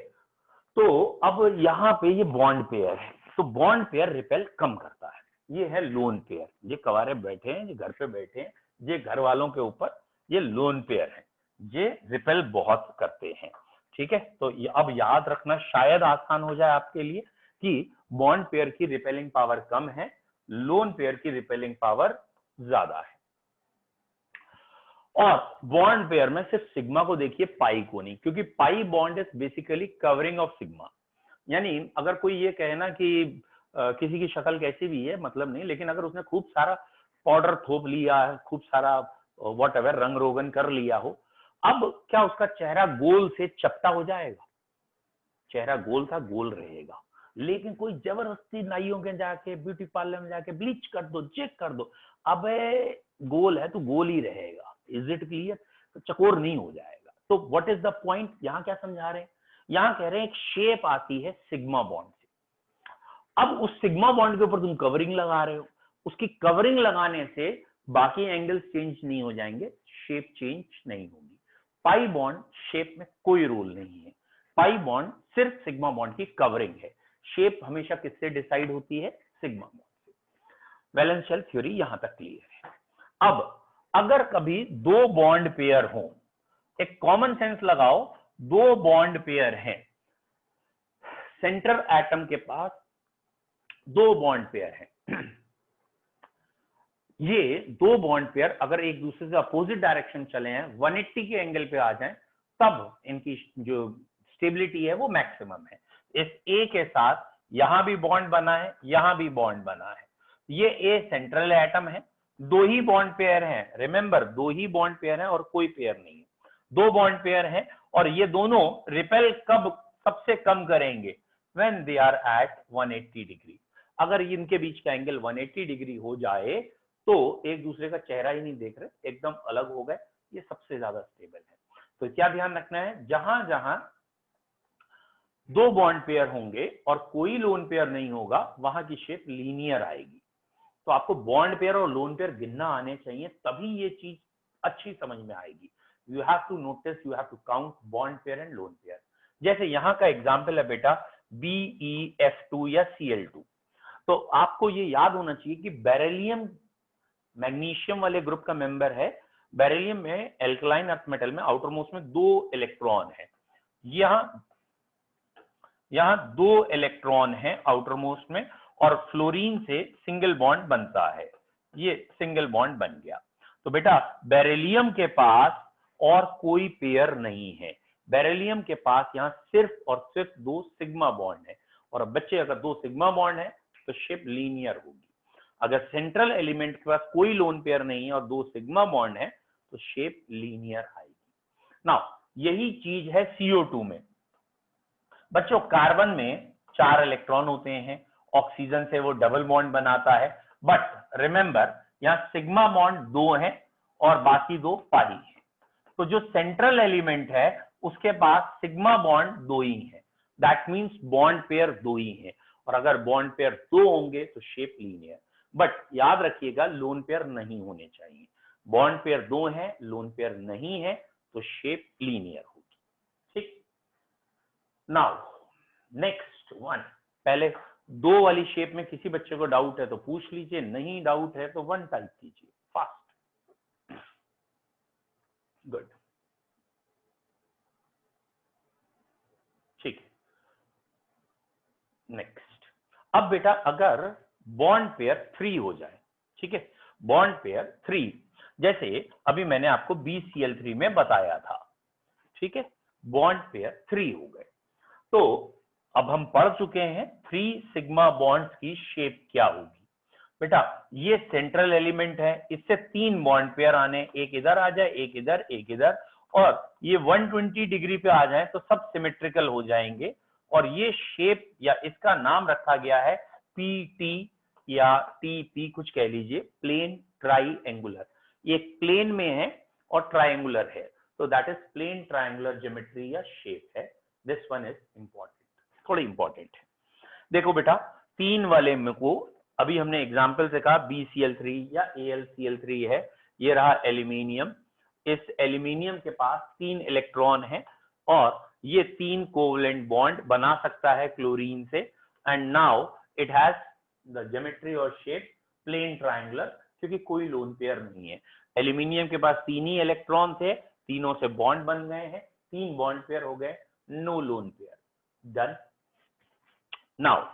तो अब यहाँ पे ये बॉन्ड पेयर है, तो बॉन्ड पेयर रिपेल कम करता है। ये है लोन पेयर, ये कवारे बैठे हैं, ये घर पे बैठे हैं, ये घर वालों के ऊपर, ये लोन पेयर है, ये रिपेल बहुत करते हैं, ठीक है। तो अब याद रखना शायद आसान हो जाए आपके लिए कि बॉन्ड पेयर की रिपेलिंग पावर कम है, लोन पेयर की रिपेलिंग पावर ज्यादा है। और बॉन्ड पेयर में सिर्फ सिग्मा को देखिए, पाई को नहीं, क्योंकि pi bond is basically covering of sigma. यानी अगर कोई ये कहे ना कि किसी की शक्ल कैसी भी है मतलब नहीं, लेकिन अगर उसने खूब सारा पाउडर थोप लिया है, खूब सारा वॉट एवर रंग रोगन कर लिया हो, अब क्या उसका चेहरा गोल से चपटा हो जाएगा? चेहरा गोल था गोल रहेगा, लेकिन कोई जबरदस्ती नाइयों के जाके ब्यूटी पार्लर में जाके ब्लीच कर दो, चेक कर दो, अबे गोल है तो गोल ही रहेगा। Is it clear? तो चकोर नहीं हो जाएगा। तो व्हाट इज द पॉइंट, यहाँ क्या समझा रहे हैं? यहाँ कह रहे हैं एक शेप आती है सिग्मा बॉन्ड से, अब उस सिग्मा बॉन्ड के ऊपर तुम कवरिंग लगा रहे हो, उसकी कवरिंग लगाने से बाकी एंगल्स चेंज नहीं हो जाएंगे, शेप चेंज नहीं होगी। पाई बॉन्ड शेप में कोई रोल नहीं है, पाई बॉन्ड सिर्फ सिग्मा बॉन्ड की कवरिंग है, शेप हमेशा किससे डिसाइड होती है? सिग्मा बॉन्ड से। वैलेंस शेल थ्योरी यहां तक क्लियर है। अब अगर कभी दो बॉन्ड पेयर हो, एक कॉमन सेंस लगाओ, दो बॉन्ड पेयर हैं, सेंटर एटम के पास दो बॉन्ड पेयर हैं, ये दो बॉन्ड पेयर अगर एक दूसरे से अपोजिट डायरेक्शन चले हैं, 180 के एंगल पे आ जाएं, तब इनकी जो स्टेबिलिटी है वो मैक्सिमम है। इस ए के साथ यहां भी बॉन्ड बना है, यहां भी बॉन्ड बना है, ये ए सेंट्रल एटम है, दो ही बॉन्ड पेयर हैं, रिमेंबर दो ही बॉन्ड पेयर हैं और कोई पेयर नहीं है, दो बॉन्ड पेयर हैं, और ये दोनों रिपेल कब सबसे कम करेंगे? When they are at 180 degree. अगर इनके बीच का एंगल 180 डिग्री हो जाए तो एक दूसरे का चेहरा ही नहीं देख रहे, एकदम अलग हो गए, ये सबसे ज्यादा स्टेबल है। तो क्या ध्यान रखना है, जहां जहां दो बॉन्ड पेयर होंगे और कोई लोन पेयर नहीं होगा, वहां की शेप लीनियर आएगी। तो आपको बॉन्ड पेयर और लोन पेयर गिनना आने चाहिए, तभी ये चीज अच्छी समझ में आएगी। You have to notice, you have to count bond pair and lone pair. जैसे यहां का एग्जाम्पल है बेटा BeF2 या Cl2, तो आपको ये याद होना चाहिए कि बेरिलियम मैग्नीशियम वाले ग्रुप का मेंबर है। बेरिलियम में एल्कलाइन अर्थ मेटल में आउटर मोस्ट में दो इलेक्ट्रॉन है, यहां दो इलेक्ट्रॉन है आउटर मोस्ट में, और फ्लोरीन से सिंगल बॉन्ड बनता है, ये सिंगल बॉन्ड बन गया। तो बेटा बेरिलियम के पास और कोई पेयर नहीं है, बेरिलियम के पास यहां सिर्फ और सिर्फ दो सिग्मा बॉन्ड है, और बच्चे अगर दो सिग्मा बॉन्ड है तो शेप लीनियर होगी। अगर सेंट्रल एलिमेंट के पास कोई लोन पेयर नहीं है और दो सिग्मा बॉन्ड है तो शेप लीनियर आएगी। नाउ यही चीज है CO2 में। बच्चों कार्बन में 4 इलेक्ट्रॉन होते हैं, ऑक्सीजन से वो डबल बॉन्ड बनाता है, बट रिमेंबर यहां सिग्मा बॉन्ड 2 है और बाकी 2 पाई है। तो जो सेंट्रल एलिमेंट है उसके पास सिग्मा बॉन्ड 2 ही है, दैट मींस बॉन्ड पेयर 2 ही है। और अगर बॉन्ड पेयर 2 होंगे तो शेप लीनियर। बट याद रखिएगा लोन पेयर नहीं होने चाहिए। बॉन्ड पेयर 2 है, लोन पेयर नहीं है, तो शेप लीनियर होगी। ठीक, नाउ नेक्स्ट वन। पहले 2 वाली शेप में किसी बच्चे को डाउट है तो पूछ लीजिए, नहीं डाउट है तो 1 टाइप कीजिए फास्ट। गुड, ठीक है। नेक्स्ट, अब बेटा अगर बॉन्ड पेयर 3 हो जाए, ठीक है, बॉन्ड पेयर 3, जैसे अभी मैंने आपको BCl3 में बताया था, ठीक है, बॉन्ड पेयर 3 हो गए, तो अब हम पढ़ चुके हैं 3 सिग्मा बॉन्ड्स की शेप क्या होगी। बेटा ये सेंट्रल एलिमेंट है, इससे 3 बॉन्ड पेयर आने, एक इधर आ जाए, एक इधर, एक इधर, और ये 120 डिग्री पे आ जाए तो सब सिमेट्रिकल हो जाएंगे। और ये शेप या इसका नाम रखा गया है PT या TP, कुछ कह लीजिए, प्लेन ट्राइएंगुलर। ये प्लेन में है और ट्राइएंगुलर है, तो that is plane triangular geometry या शेप है। दिस वन इज इंपॉर्टेंट, थोड़ी इंपॉर्टेंट है। देखो बेटा 3 वाले में को अभी हमने एग्जाम्पल से कहा BCl3 या AlCl3 है, ये रहा एल्यूमिनियम। इस एल्यूमिनियम के पास 3 इलेक्ट्रॉन है और ये 3 कोवेलेंट बॉन्ड बना सकता है क्लोरीन से, and now it has the geometry और शेप प्लेन ट्रायंगुलर, क्योंकि कोई लोन पेयर नहीं है। एल्यूमिनियम के पास 3 ही इलेक्ट्रॉन थे, तीनों से बॉन्ड बन गए हैं, 3 बॉन्ड पेयर हो गए, no lone pair. Done. Now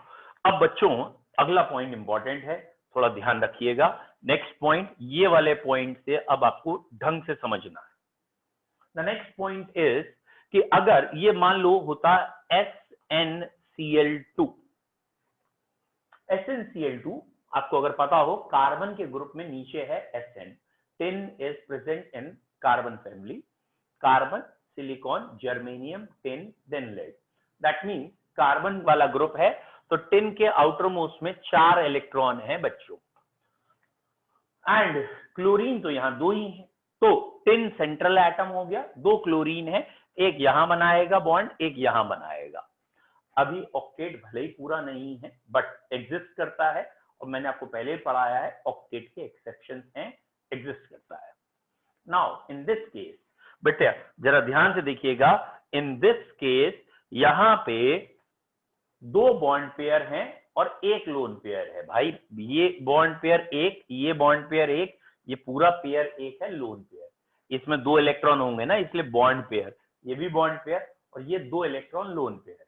अब बच्चों अगला पॉइंट इंपॉर्टेंट है, थोड़ा ध्यान रखिएगा। नेक्स्ट पॉइंट, ये वाले पॉइंट से अब आपको ढंग से समझना है। द नेक्स्ट पॉइंट इज कि अगर ये मान लो होता SnCl2, SnCl2 आपको अगर पता हो कार्बन के ग्रुप में नीचे है Sn, tin is present in carbon family, carbon, silicon, germanium, tin, then lead. That means carbon वाला ग्रुप है तो टिन के आउटर मोस्ट में 4 इलेक्ट्रॉन है बच्चों, एंड क्लोरीन तो यहां 2 ही है, तो टिन सेंट्रल एटम हो गया, 2 क्लोरीन है, एक यहां बनाएगा बॉन्ड, एक यहां बनाएगा। अभी ऑक्टेट भले ही पूरा नहीं है बट एग्जिस्ट करता है, और मैंने आपको पहले ही पढ़ाया है ऑक्टेट के एक्सेप्शंस हैं, एग्जिस्ट करता है। नाउ इन दिस केस बेटा जरा ध्यान से देखिएगा, इन दिस केस यहां पे 2 बॉन्ड पेयर हैं और 1 लोन पेयर है। भाई ये बॉन्ड पेयर 1, ये बॉन्ड पेयर 1, ये पूरा पेयर 1 है लोन पेयर। इसमें 2 इलेक्ट्रॉन होंगे ना, इसलिए बॉन्ड पेयर, ये भी बॉन्ड पेयर, और ये 2 इलेक्ट्रॉन लोन पेयर है।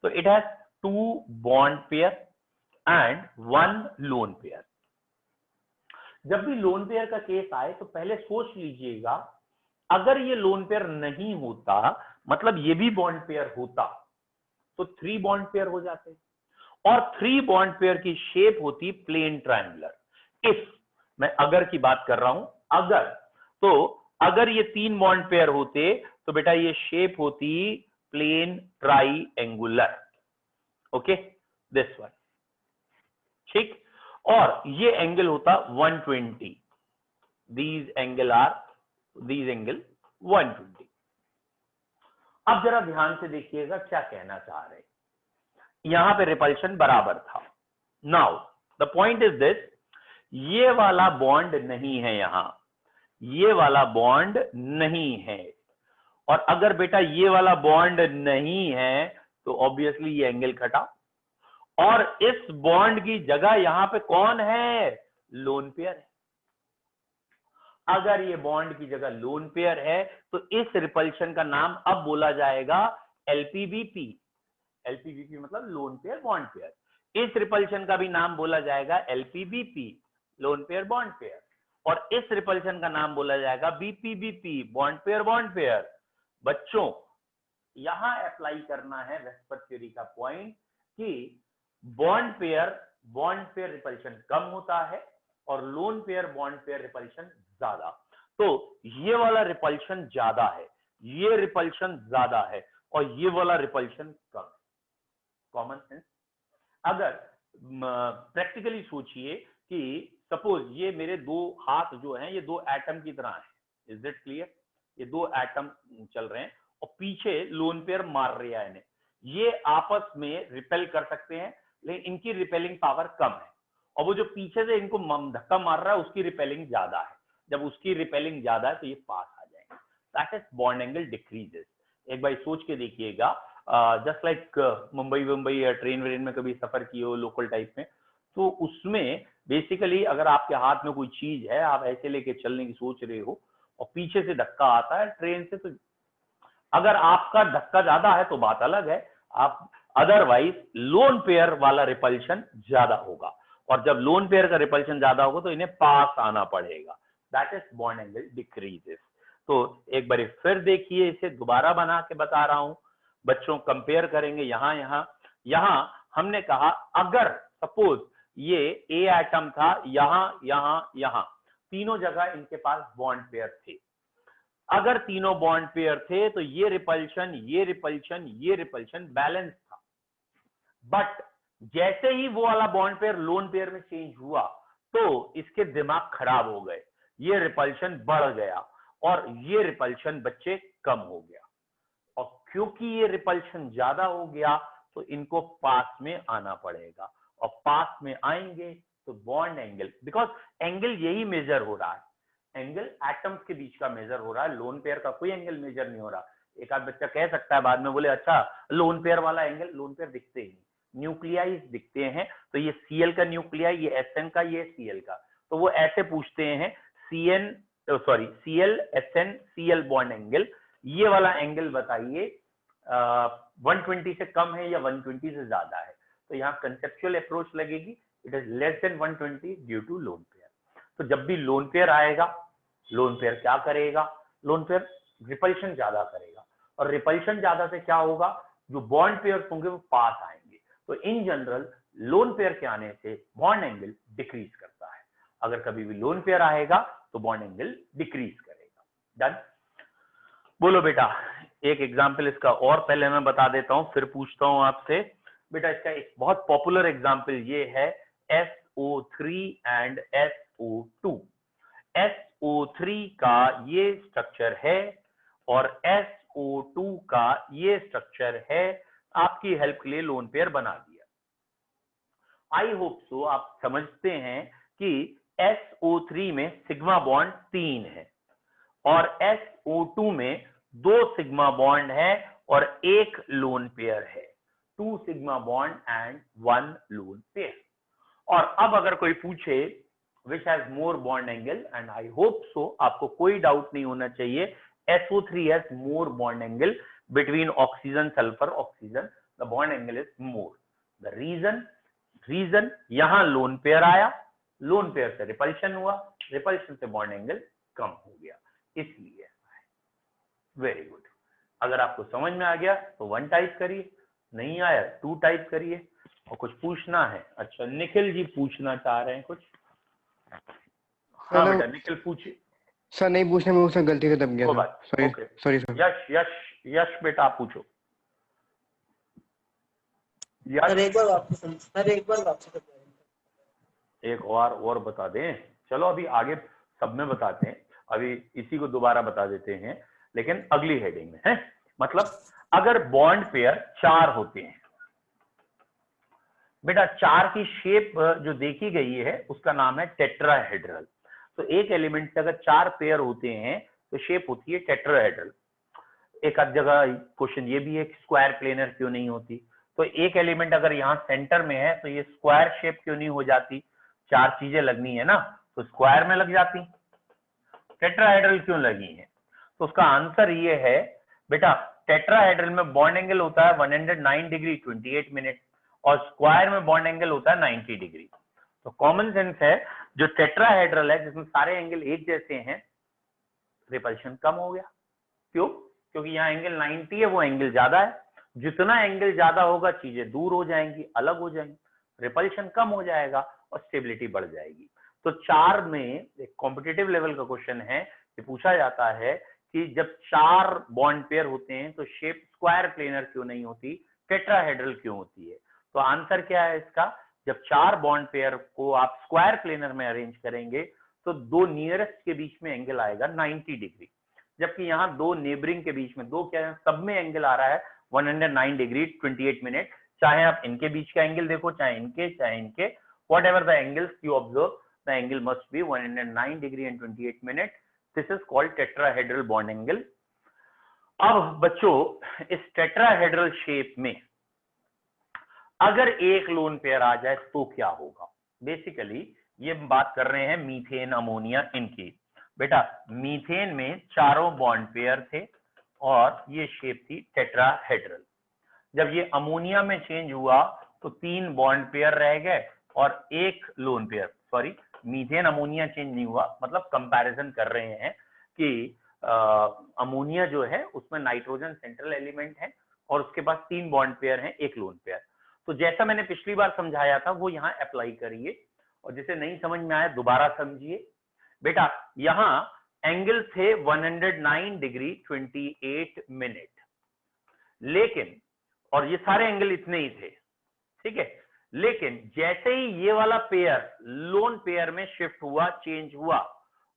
तो it has 2 bond pair and 1 lone pair. जब भी लोन पेयर का केस आए तो पहले सोच लीजिएगा, अगर ये लोन पेयर नहीं होता, मतलब ये भी बॉन्ड पेयर होता, तो 3 बॉन्ड पेयर हो जाते, और 3 बॉन्ड पेयर की शेप होती प्लेन ट्रायंगुलर। इफ मैं अगर की बात कर रहा हूं, अगर, तो अगर ये 3 बॉन्ड पेयर होते तो बेटा ये शेप होती plane triangular. Okay, this one, ठीक, और ये एंगल होता 120, दीज एंगल 120। अब जरा ध्यान से देखिएगा क्या कहना चाह रहे हैं। यहां पे रिपल्शन बराबर था। Now the point is this, ये वाला बॉन्ड नहीं है यहां, ये वाला बॉन्ड नहीं है, और अगर बेटा ये वाला बॉन्ड नहीं है तो ऑब्वियसली ये एंगल कटा, और इस बॉन्ड की जगह यहां पे कौन है, लोन पेयर है। अगर ये बॉन्ड की जगह लोन पेयर है तो इस रिपल्शन का नाम अब बोला जाएगा LPBP। LPBP मतलब लोन पेयर बॉन्ड पेयर। इस रिपल्शन का भी नाम बोला जाएगा LPBP, lone pair bond pair, और इस रिपल्शन का नाम बोला जाएगा BPBP, बॉन्ड पेयर। बच्चों यहां अप्लाई करना है वेस्पर थ्योरी का पॉइंट कि बॉन्ड पेयर रिपल्शन कम होता है और lone pair bond pair repulsion ज्यादा। तो ये वाला रिपल्शन ज्यादा है, ये रिपल्शन ज्यादा है, और ये वाला रिपल्शन कम। Common sense. अगर प्रैक्टिकली सोचिए कि सपोज ये मेरे 2 हाथ जो हैं ये 2 एटम की तरह हैं, इज इट क्लियर, ये 2 एटम चल रहे हैं और पीछे लोन पेयर मार रहा है इन्हें, ये आपस में रिपेल कर सकते हैं, लेकिन इनकी रिपेलिंग पावर कम है, और वो जो पीछे से इनको धक्का मार रहा है उसकी रिपेलिंग ज्यादा है। जब उसकी रिपेलिंग ज्यादा है तो ये पास आ जाएंगे, that is bond angle decreases. एक बार सोच के देखिएगा, जस्ट लाइक मुंबई या ट्रेन व्रेन में कभी सफर किए हो लोकल टाइप में, तो उसमें बेसिकली अगर आपके हाथ में कोई चीज है, आप ऐसे लेके चलने की सोच रहे हो और पीछे से धक्का आता है ट्रेन से, तो अगर आपका धक्का ज्यादा है तो बात अलग है, आप अदरवाइज लोन पेयर वाला रिपल्शन ज्यादा होगा, और जब लोन पेयर का रिपल्शन ज्यादा होगा तो इन्हें पास आना पड़ेगा, that is bond angle decreases. तो एक बार फिर देखिए, इसे दोबारा बना के बता रहा हूं, बच्चों कंपेयर करेंगे। यहां हमने कहा अगर सपोज ये ए एटम था, यहां तीनों जगह इनके पास बॉन्ड पेयर थे। अगर तीनों बॉन्ड पेयर थे तो ये रिपल्शन बैलेंस था, बट जैसे ही वो वाला बॉन्ड पेयर लोन पेयर में चेंज हुआ तो इसके दिमाग खराब हो गए, ये रिपल्शन बढ़ गया और ये रिपल्शन बच्चे कम हो गया, और क्योंकि ये रिपल्शन ज्यादा हो गया तो इनको पास में आना पड़ेगा, और पास में आएंगे तो बॉन्ड एंगल, बिकॉज एंगल यही मेजर हो रहा है, एंगल एटम्स के बीच का मेजर हो रहा है, लोन पेयर का कोई एंगल मेजर नहीं हो रहा। एक आध बच्चा कह सकता है बाद में, बोले अच्छा लोन पेयर वाला एंगल, लोन पेयर दिखते ही नहीं, न्यूक्लियाई दिखते हैं, तो ये Cl का न्यूक्लियाई, ये Sn का, ये Cl का, तो वो ऐसे पूछते हैं Cl Sn Cl bond angle, ये वाला एंगल बताइए 120 से कम है या 120 से ज्यादा है, तो यहाँ कंसेप्चुअल अप्रोच लगेगी, it is less than 120 due to lone pair. तो जब भी लोन पेयर आएगा, लोन पेयर क्या करेगा, लोन पेयर रिपल्शन ज्यादा करेगा, और रिपल्शन ज्यादा से क्या होगा, जो बॉन्ड पेयर होंगे वो पास आएंगे, तो इन जनरल लोन पेयर के आने से बॉन्ड एंगल डिक्रीज करता है। अगर कभी भी लोन पेयर आएगा तो बॉन्ड एंगल डिक्रीज करेगा। डन। बोलो बेटा, एक एग्जाम्पल इसका और पहले मैं बता देता हूं, फिर पूछता हूं आपसे। बेटा इसका एक बहुत पॉपुलर एग्जाम्पल ये है SO3 एंड SO2। SO3 का ये स्ट्रक्चर है और SO2 का ये स्ट्रक्चर है। आपकी हेल्प के लिए लोन पेयर बना दिया। आई होप सो आप समझते हैं कि SO3 में सिग्मा बॉन्ड 3 है और SO2 में 2 सिग्मा बॉन्ड है और 1 लोन पेयर है, 2 sigma bond and 1 lone pair. और अब अगर कोई पूछे which has more bond angle, and I hope so आपको कोई डाउट नहीं होना चाहिए, SO3 has more bond angle between oxygen sulfur oxygen, the bond angle is more. The reason यहां लोन पेयर आया, लोन पेयर से रिपल्शन हुआ, repulsion से बॉन्ड एंगल कम हो गया, इसलिए ऐसा है। Very good. अगर आपको समझ में आ गया तो 1 टाइप करिए, नहीं आया 2 टाइप करिए, और कुछ पूछना है। अच्छा निखिल जी पूछना चाह रहे हैं कुछ। हाँ बेटा निखिल पूछिए। सर नहीं पूछने में उसने गलती से दब गया सर, सॉरी सर। यश बेटा आप पूछो। सर एक बार वापस एक और बता दें। चलो अभी आगे सब में बताते हैं, अभी इसी को दोबारा बता देते हैं लेकिन अगली हेडिंग में है। मतलब अगर बॉन्ड पेयर 4 होते हैं बेटा, 4 की शेप जो देखी गई है उसका नाम है टेट्राहेड्रल। तो एक एलिमेंट से अगर 4 पेयर होते हैं तो शेप होती है टेट्राहेड्रल। एक आध जगह क्वेश्चन ये भी है कि स्क्वायर प्लेनर क्यों नहीं होती, तो एक एलिमेंट अगर यहाँ सेंटर में है तो ये स्क्वायर शेप क्यों नहीं हो जाती, 4 चीजें लगनी है ना, तो स्क्वायर में लग जाती, टेट्राहेड्रल क्यों लगी है। तो उसका आंसर ये है बेटा, टेट्राहेड्रल में बॉन्ड एंगल होता है 109 डिग्री 28 मिनट और स्क्वायर में बॉन्ड एंगल होता है 90 डिग्री। तो कॉमन सेंस है, जो टेट्राहेड्रल है जिसमें सारे एंगल एक जैसे हैं, रिपल्शन कम हो गया। क्यों? क्योंकि यहाँ एंगल 90 है, वो एंगल ज्यादा है, जितना एंगल ज्यादा होगा चीजें दूर हो जाएंगी, अलग हो जाएंगी, रिपल्शन कम हो जाएगा और स्टेबिलिटी बढ़ जाएगी। तो 4 में एक कॉम्पिटिटिव लेवल का क्वेश्चन है, ये पूछा जाता है कि जब 4 बॉन्ड पेयर होते हैं तो शेप स्क्वायर प्लेनर क्यों नहीं होती, टेट्राहेड्रल क्यों होती है। तो आंसर क्या है इसका, जब 4 बॉन्ड पेयर को आप स्क्वायर प्लेनर में अरेंज करेंगे तो 2 नियरेस्ट के बीच में एंगल आएगा 90 डिग्री, जबकि यहाँ 2 नेबरिंग के बीच में, 2 क्या है, सब में एंगल आ रहा है 109 डिग्री 28 मिनट, चाहे आप इनके बीच का एंगल देखो, चाहे इनके, what ever the angles you observe, the angle must be 109 degree and 28 minute. This is called tetrahedral bond angle. अब बच्चों इस टेट्राहेड्रल शेप में अगर एक लोन पेयर आ जाए तो क्या होगा? बेसिकली ये बात कर रहे हैं मीथेन, अमोनिया, इनकी. बेटा मीथेन में चारों बॉन्ड पेयर थे और ये शेप थी टेट्राहेड्रल. जब ये अमोनिया में चेंज हुआ तो 3 बॉन्ड पेयर रह गए और एक lone pair. Sorry, methane ammonia change नहीं हुआ, मतलब कंपैरिजन कर रहे हैं कि अमोनिया जो है उसमें नाइट्रोजन सेंट्रल एलिमेंट है और उसके पास 3 बॉन्ड पेयर हैं, एक लोन पेयर. तो जैसा मैंने पिछली बार समझाया था वो यहाँ अप्लाई करिए, और जिसे नहीं समझ में आया दोबारा समझिए. बेटा यहाँ एंगल थे 109 डिग्री 28 मिनट, लेकिन और ये सारे एंगल इतने ही थे, ठीक है. लेकिन जैसे ही ये वाला पेयर लोन पेयर में शिफ्ट हुआ, चेंज हुआ,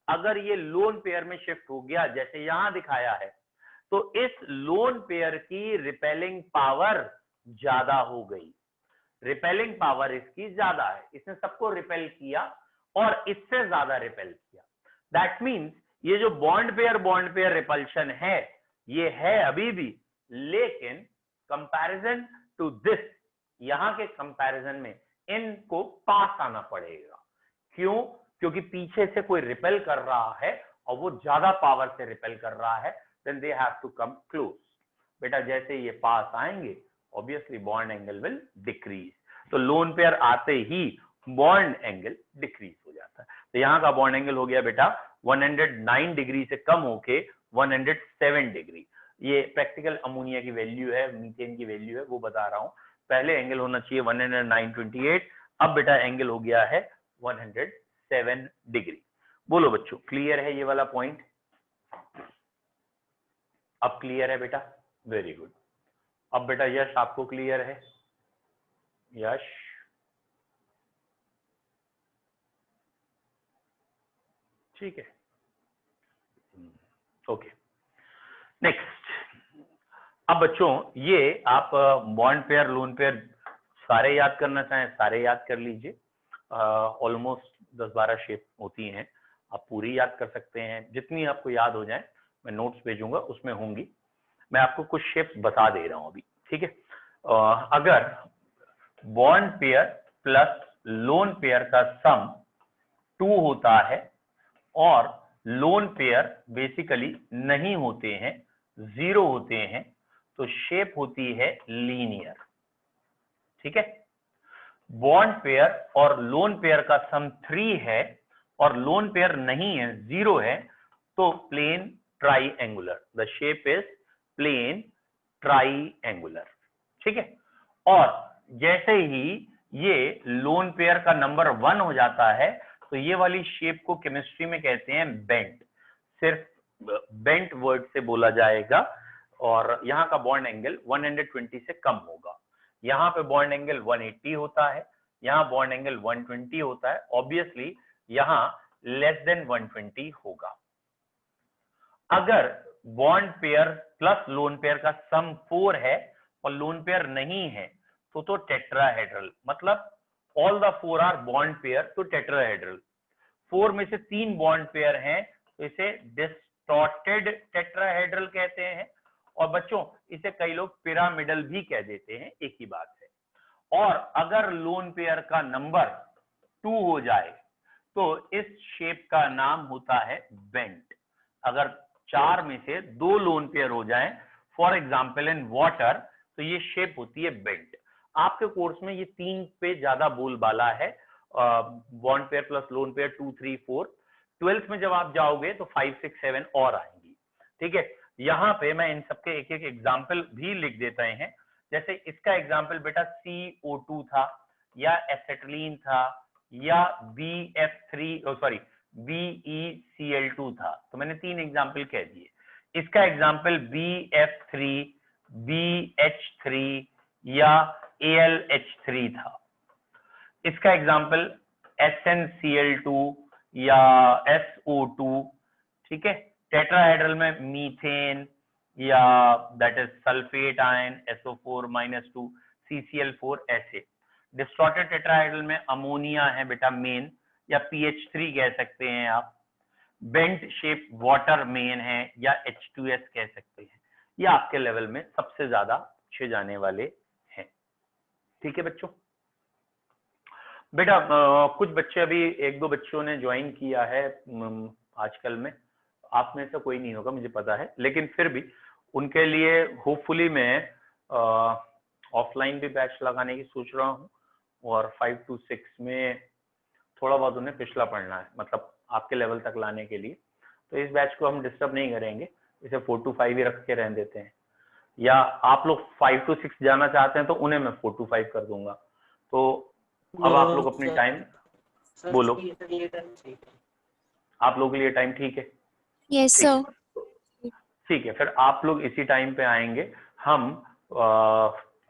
अगर ये लोन पेयर में शिफ्ट हो गया जैसे यहां दिखाया है, तो इस लोन पेयर की रिपेलिंग पावर ज्यादा हो गई. रिपेलिंग पावर इसकी ज्यादा है, इसने सबको रिपेल किया और इससे ज्यादा रिपेल किया. दैट मीन्स ये जो बॉन्ड पेयर रिपल्शन है ये है अभी भी, लेकिन कंपैरिजन टू दिस, यहां के कंपैरिजन में इनको पास आना पड़ेगा. क्यों? क्योंकि पीछे से कोई रिपेल कर रहा है और वो ज्यादा पावर से रिपेल कर रहा है, then they have to come close. बेटा जैसे ये पास आएंगे obviously bond angle will decrease. तो लोन पेयर आते ही बॉन्ड एंगल डिक्रीज हो जाता है. तो यहाँ का बॉन्ड एंगल हो गया बेटा 109 डिग्री से कम होके 107 डिग्री. ये प्रैक्टिकल अमोनिया की वैल्यू है, मीथेन की वैल्यू है, वो बता रहा हूं. पहले एंगल होना चाहिए 109.28, अब बेटा एंगल हो गया है 107 डिग्री. बोलो बच्चों क्लियर है ये वाला पॉइंट? अब क्लियर है बेटा? Very good. अब बेटा यश आपको क्लियर है? यश ठीक है, ओके. नेक्स्ट, अब बच्चों ये आप बॉन्ड पेयर, लोन पेयर सारे याद करना चाहें सारे याद कर लीजिए. ऑलमोस्ट 10-12 शेप होती हैं, आप पूरी याद कर सकते हैं. जितनी आपको याद हो जाए मैं नोट्स भेजूंगा, उसमें होंगी. मैं आपको कुछ शेप्स बता दे रहा हूं अभी, ठीक है. अगर bond pair plus lone pair का सम 2 होता है और लोन पेयर बेसिकली नहीं होते हैं, 0 होते हैं, तो शेप होती है लीनियर. ठीक है. बॉन्ड पेयर और लोन पेयर का सम 3 है और लोन पेयर नहीं है, 0 है, तो plane triangular. The shape is plane triangular. ठीक है. और जैसे ही ये लोन पेयर का नंबर 1 हो जाता है तो ये वाली शेप को केमिस्ट्री में कहते हैं बेंट. सिर्फ बेंट वर्ड से बोला जाएगा. और यहाँ का बॉन्ड एंगल 120 से कम होगा. यहाँ पे बॉन्ड एंगल 180 होता है, यहाँ बॉन्ड एंगल 120 होता है. ऑब्वियसली यहाँ लेस देन 120 होगा. अगर bond pair plus lone pair का सम 4 है और लोन पेयर नहीं है तो टेट्राहेड्रल, मतलब all the 4 are bond pair, तो टेट्राहेड्रल. 4 में से 3 बॉन्ड पेयर हैं तो इसे डिस्टॉर्टेड टेट्राहेड्रल कहते हैं. और बच्चों इसे कई लोग पिरामिडल भी कह देते हैं, एक ही बात है. और अगर लोन पेयर का नंबर 2 हो जाए तो इस शेप का नाम होता है बेंट. अगर 4 में से 2 लोन पेयर हो जाएं, फॉर एग्जांपल इन वाटर, तो ये शेप होती है बेंट. आपके कोर्स में ये 3 पे ज्यादा बोलबाला है, bond pair plus lone pair 2, 3, 4. 12th में जब आप जाओगे तो 5, 6, 7 और आएंगी. ठीक है. यहाँ पे मैं इन सबके एक एक एग्जाम्पल भी लिख देते हैं. जैसे इसका एग्जाम्पल बेटा CO2 था या एसेटिलीन था या BeCl2 था, तो मैंने 3 एग्जाम्पल कह दिए. इसका एग्जाम्पल BF3, BH3 या AlH3 था. इसका एग्जाम्पल SnCl2 या SO2. ठीक है. टेट्राहेड्रल में मीथेन या that is sulphate ion SO4-2, CCl4 ऐसे। डिस्टॉर्टेड टेट्राहेड्रल में अमोनिया है बेटा मेन, या PH3 कह सकते हैं आप। बेंट शेप वाटर मेन है, या H2S कह सकते हैं। ये आपके लेवल में सबसे ज्यादा पूछे जाने वाले हैं। ठीक है बच्चों। बेटा कुछ बच्चे अभी 1-2 बच्चों ने ज्वाइन किया है आजकल में, आप में से कोई नहीं होगा मुझे पता है, लेकिन फिर भी उनके लिए होपफुली मैं ऑफलाइन भी बैच लगाने की सोच रहा हूँ, और 5 to 6 में थोड़ा बहुत उन्हें पिछला पढ़ना है, मतलब आपके लेवल तक लाने के लिए। तो इस बैच को हम डिस्टर्ब नहीं करेंगे, इसे 4 to 5 ही रख के रहने देते हैं, या आप लोग 5 to 6 जाना चाहते हैं तो उन्हें मैं 4 to 5 कर दूंगा। तो अब आप लोग अपनी टाइम बोलो, आप लोगों के लिए टाइम ठीक है? Yes sir. ठीक है, फिर आप लोग इसी टाइम पे आएंगे। हम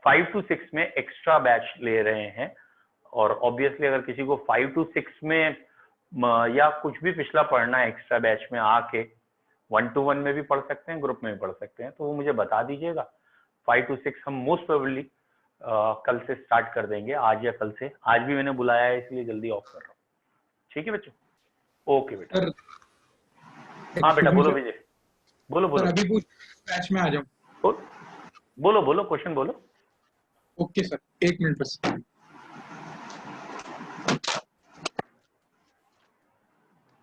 5 to 6 में एक्स्ट्रा बैच ले रहे हैं, और ऑब्वियसली अगर किसी को 5 to 6 में या कुछ भी पिछला पढ़ना है एक्स्ट्रा बैच में आके, 1 to 1 में भी पढ़ सकते हैं, ग्रुप में भी पढ़ सकते हैं, तो वो मुझे बता दीजिएगा। 5 to 6 हम मोस्ट प्रोबेबली कल से स्टार्ट कर देंगे, आज या कल से। आज भी मैंने बुलाया है इसलिए जल्दी ऑफ कर रहा हूँ। ठीक है बच्चों? ओके बेटा। हाँ बेटा बोलो विजय, बोलो बोलो। अभी बैच में आ जाऊं? बोलो बोलो, क्वेश्चन बोलो। ओके सर, 1 मिनट बस।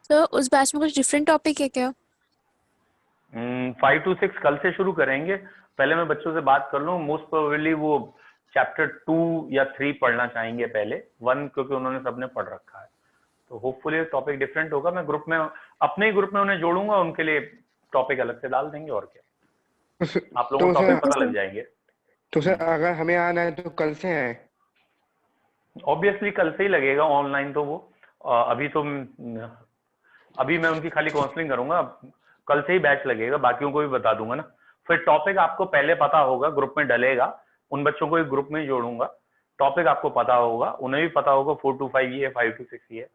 सर उस बैच में कुछ डिफरेंट टॉपिक है क्या? 5 to 6 कल से शुरू करेंगे। पहले मैं बच्चों से बात कर लूँ, मोस्ट प्रोबेबली वो चैप्टर 2 या 3 पढ़ना चाहेंगे पहले, 1 क्योंकि उन्होंने सबने पढ़ रखा है, तो होपफुली टॉपिक डिफरेंट होगा। मैं ग्रुप में, अपने ही ग्रुप में उन्हें जोड़ूंगा, उनके लिए टॉपिक अलग से डाल देंगे, और क्या आप लोगों को टॉपिक पता लग जाएंगे। तो सर अगर हमें आना है तो कल से आए? ऑब्वियसली कल से ही लगेगा ऑनलाइन, तो वो अभी मैं उनकी खाली काउंसलिंग करूंगा, कल से ही बैच लगेगा, बाकियों को भी बता दूंगा ना। फिर टॉपिक आपको पहले पता होगा, ग्रुप में डलेगा, उन बच्चों को एक ग्रुप में ही जोड़ूंगा, टॉपिक आपको पता होगा, उन्हें भी पता होगा 4 to 5 ये है, 5 to 6 ये है।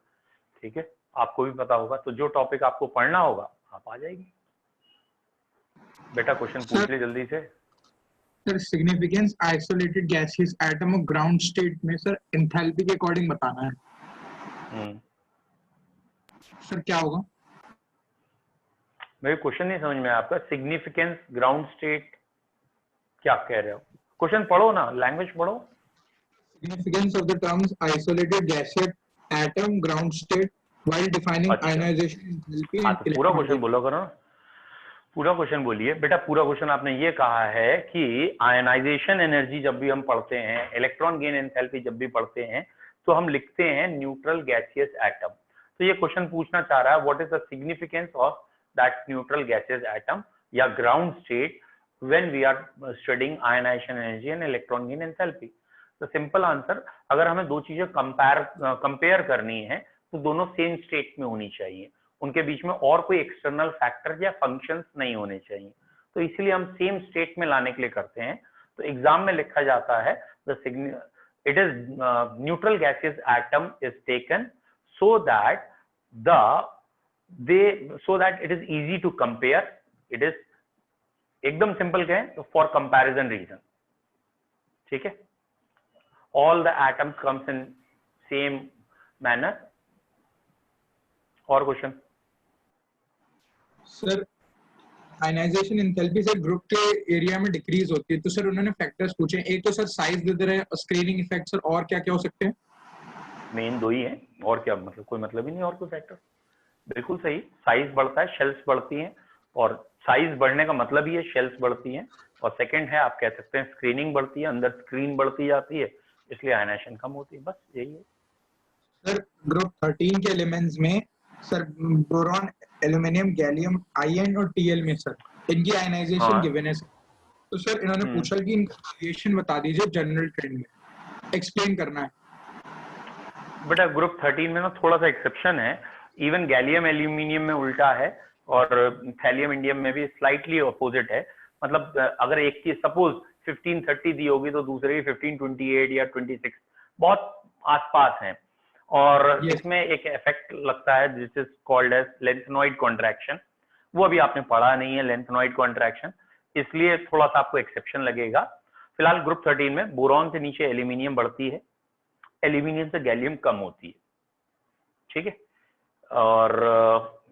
ठीक है, आपको भी पता होगा, तो जो टॉपिक आपको पढ़ना होगा आप आ जाएगी। बेटा क्वेश्चन पूछ ले जल्दी से। Sir significance isolated gases atom of ground state में सर एंथैल्पी के अकॉर्डिंग बताना है। सर क्या होगा? मेरे क्वेश्चन नहीं समझ में आपका। सिग्निफिकेंस ग्राउंड स्टेट क्या कह रहे हो? क्वेश्चन पढ़ो ना, लैंग्वेज पढ़ो। Significance of the terms isolated gases atom ground state while defining ionization enthalpy and पूरा क्वेश्चन बोलो करो, पूरा क्वेश्चन बोलिए बेटा। पूरा क्वेश्चन आपने ये कहा है कि आयनाइजेशन एनर्जी जब भी हम पढ़ते हैं, इलेक्ट्रॉन गेन एंथैल्पी जब भी पढ़ते हैं, तो हम लिखते हैं न्यूट्रल गैसियस एटम। तो ये क्वेश्चन पूछना चाह रहा है what is the significance of that neutral gaseous atom या ground state when we are studying ionization energy and electron gain enthalpy. तो सिंपल आंसर, अगर हमें दो चीजें कंपेयर करनी है तो दोनों सेम स्टेट में होनी चाहिए, उनके बीच में और कोई एक्सटर्नल फैक्टर या फंक्शंस नहीं होने चाहिए, तो इसलिए हम सेम स्टेट में लाने के लिए करते हैं। तो एग्जाम में लिखा जाता है it is neutral gaseous atom is taken so that it is easy to compare, it is एकदम सिंपल कहें तो for comparison reason। ठीक है, all the atoms comes in same manner। और क्वेश्चन? सर आयनाइजेशन एंथैल्पी से group के area में decrease होती है, तो सर उन्होंने फैक्टर्स पूछे, एक तो सर साइज दे रहे हैं, स्क्रीनिंग इफेक्ट, सर और क्या क्या हो सकते हैं? मेन 2 ही है, और क्या मतलब, कोई मतलब ही नहीं और कोई फैक्टर। बिल्कुल सही, साइज बढ़ता है, शेल्स बढ़ती हैं, और साइज बढ़ने का मतलब ही है शेल्स बढ़ती हैं, और सेकंड है आप कह सकते हैं स्क्रीनिंग बढ़ती है, अंदर स्क्रीन बढ़ती जाती है, इसलिए आयनाइजेशन कम होती है, बस यही है। सर ग्रुप 13 के एलिमेंट्स में sir boron, aluminium, gallium, I N और टीएल में सर इनकी आयनाइजेशन गिवन है। तो सर इन्होंने पूछा कि इनका वेरिएशन बता दीजिए जनरल ट्रेंड में, एक्सप्लेन करना है। बेटा ग्रुप 13 में ना थोड़ा सा एक्सेप्शन है, इवन गैलियम एल्यूमिनियम में उल्टा है, और थैलियम इंडियम में भी स्लाइटली अपोजिट है। मतलब अगर एक की सपोज 1530 दी होगी तो दूसरे की 1528 या 26, बहुत आसपास हैं। और इसमें एक इफेक्ट लगता है this is called as lanthanoid contraction, वो अभी आपने पढ़ा नहीं है लेंथनॉइड कॉन्ट्रैक्शन, इसलिए थोड़ा सा आपको एक्सेप्शन लगेगा। फिलहाल ग्रुप 13 में बोरॉन से नीचे एल्यूमिनियम बढ़ती है, एल्यूमिनियम से गैलियम कम होती है, ठीक है। और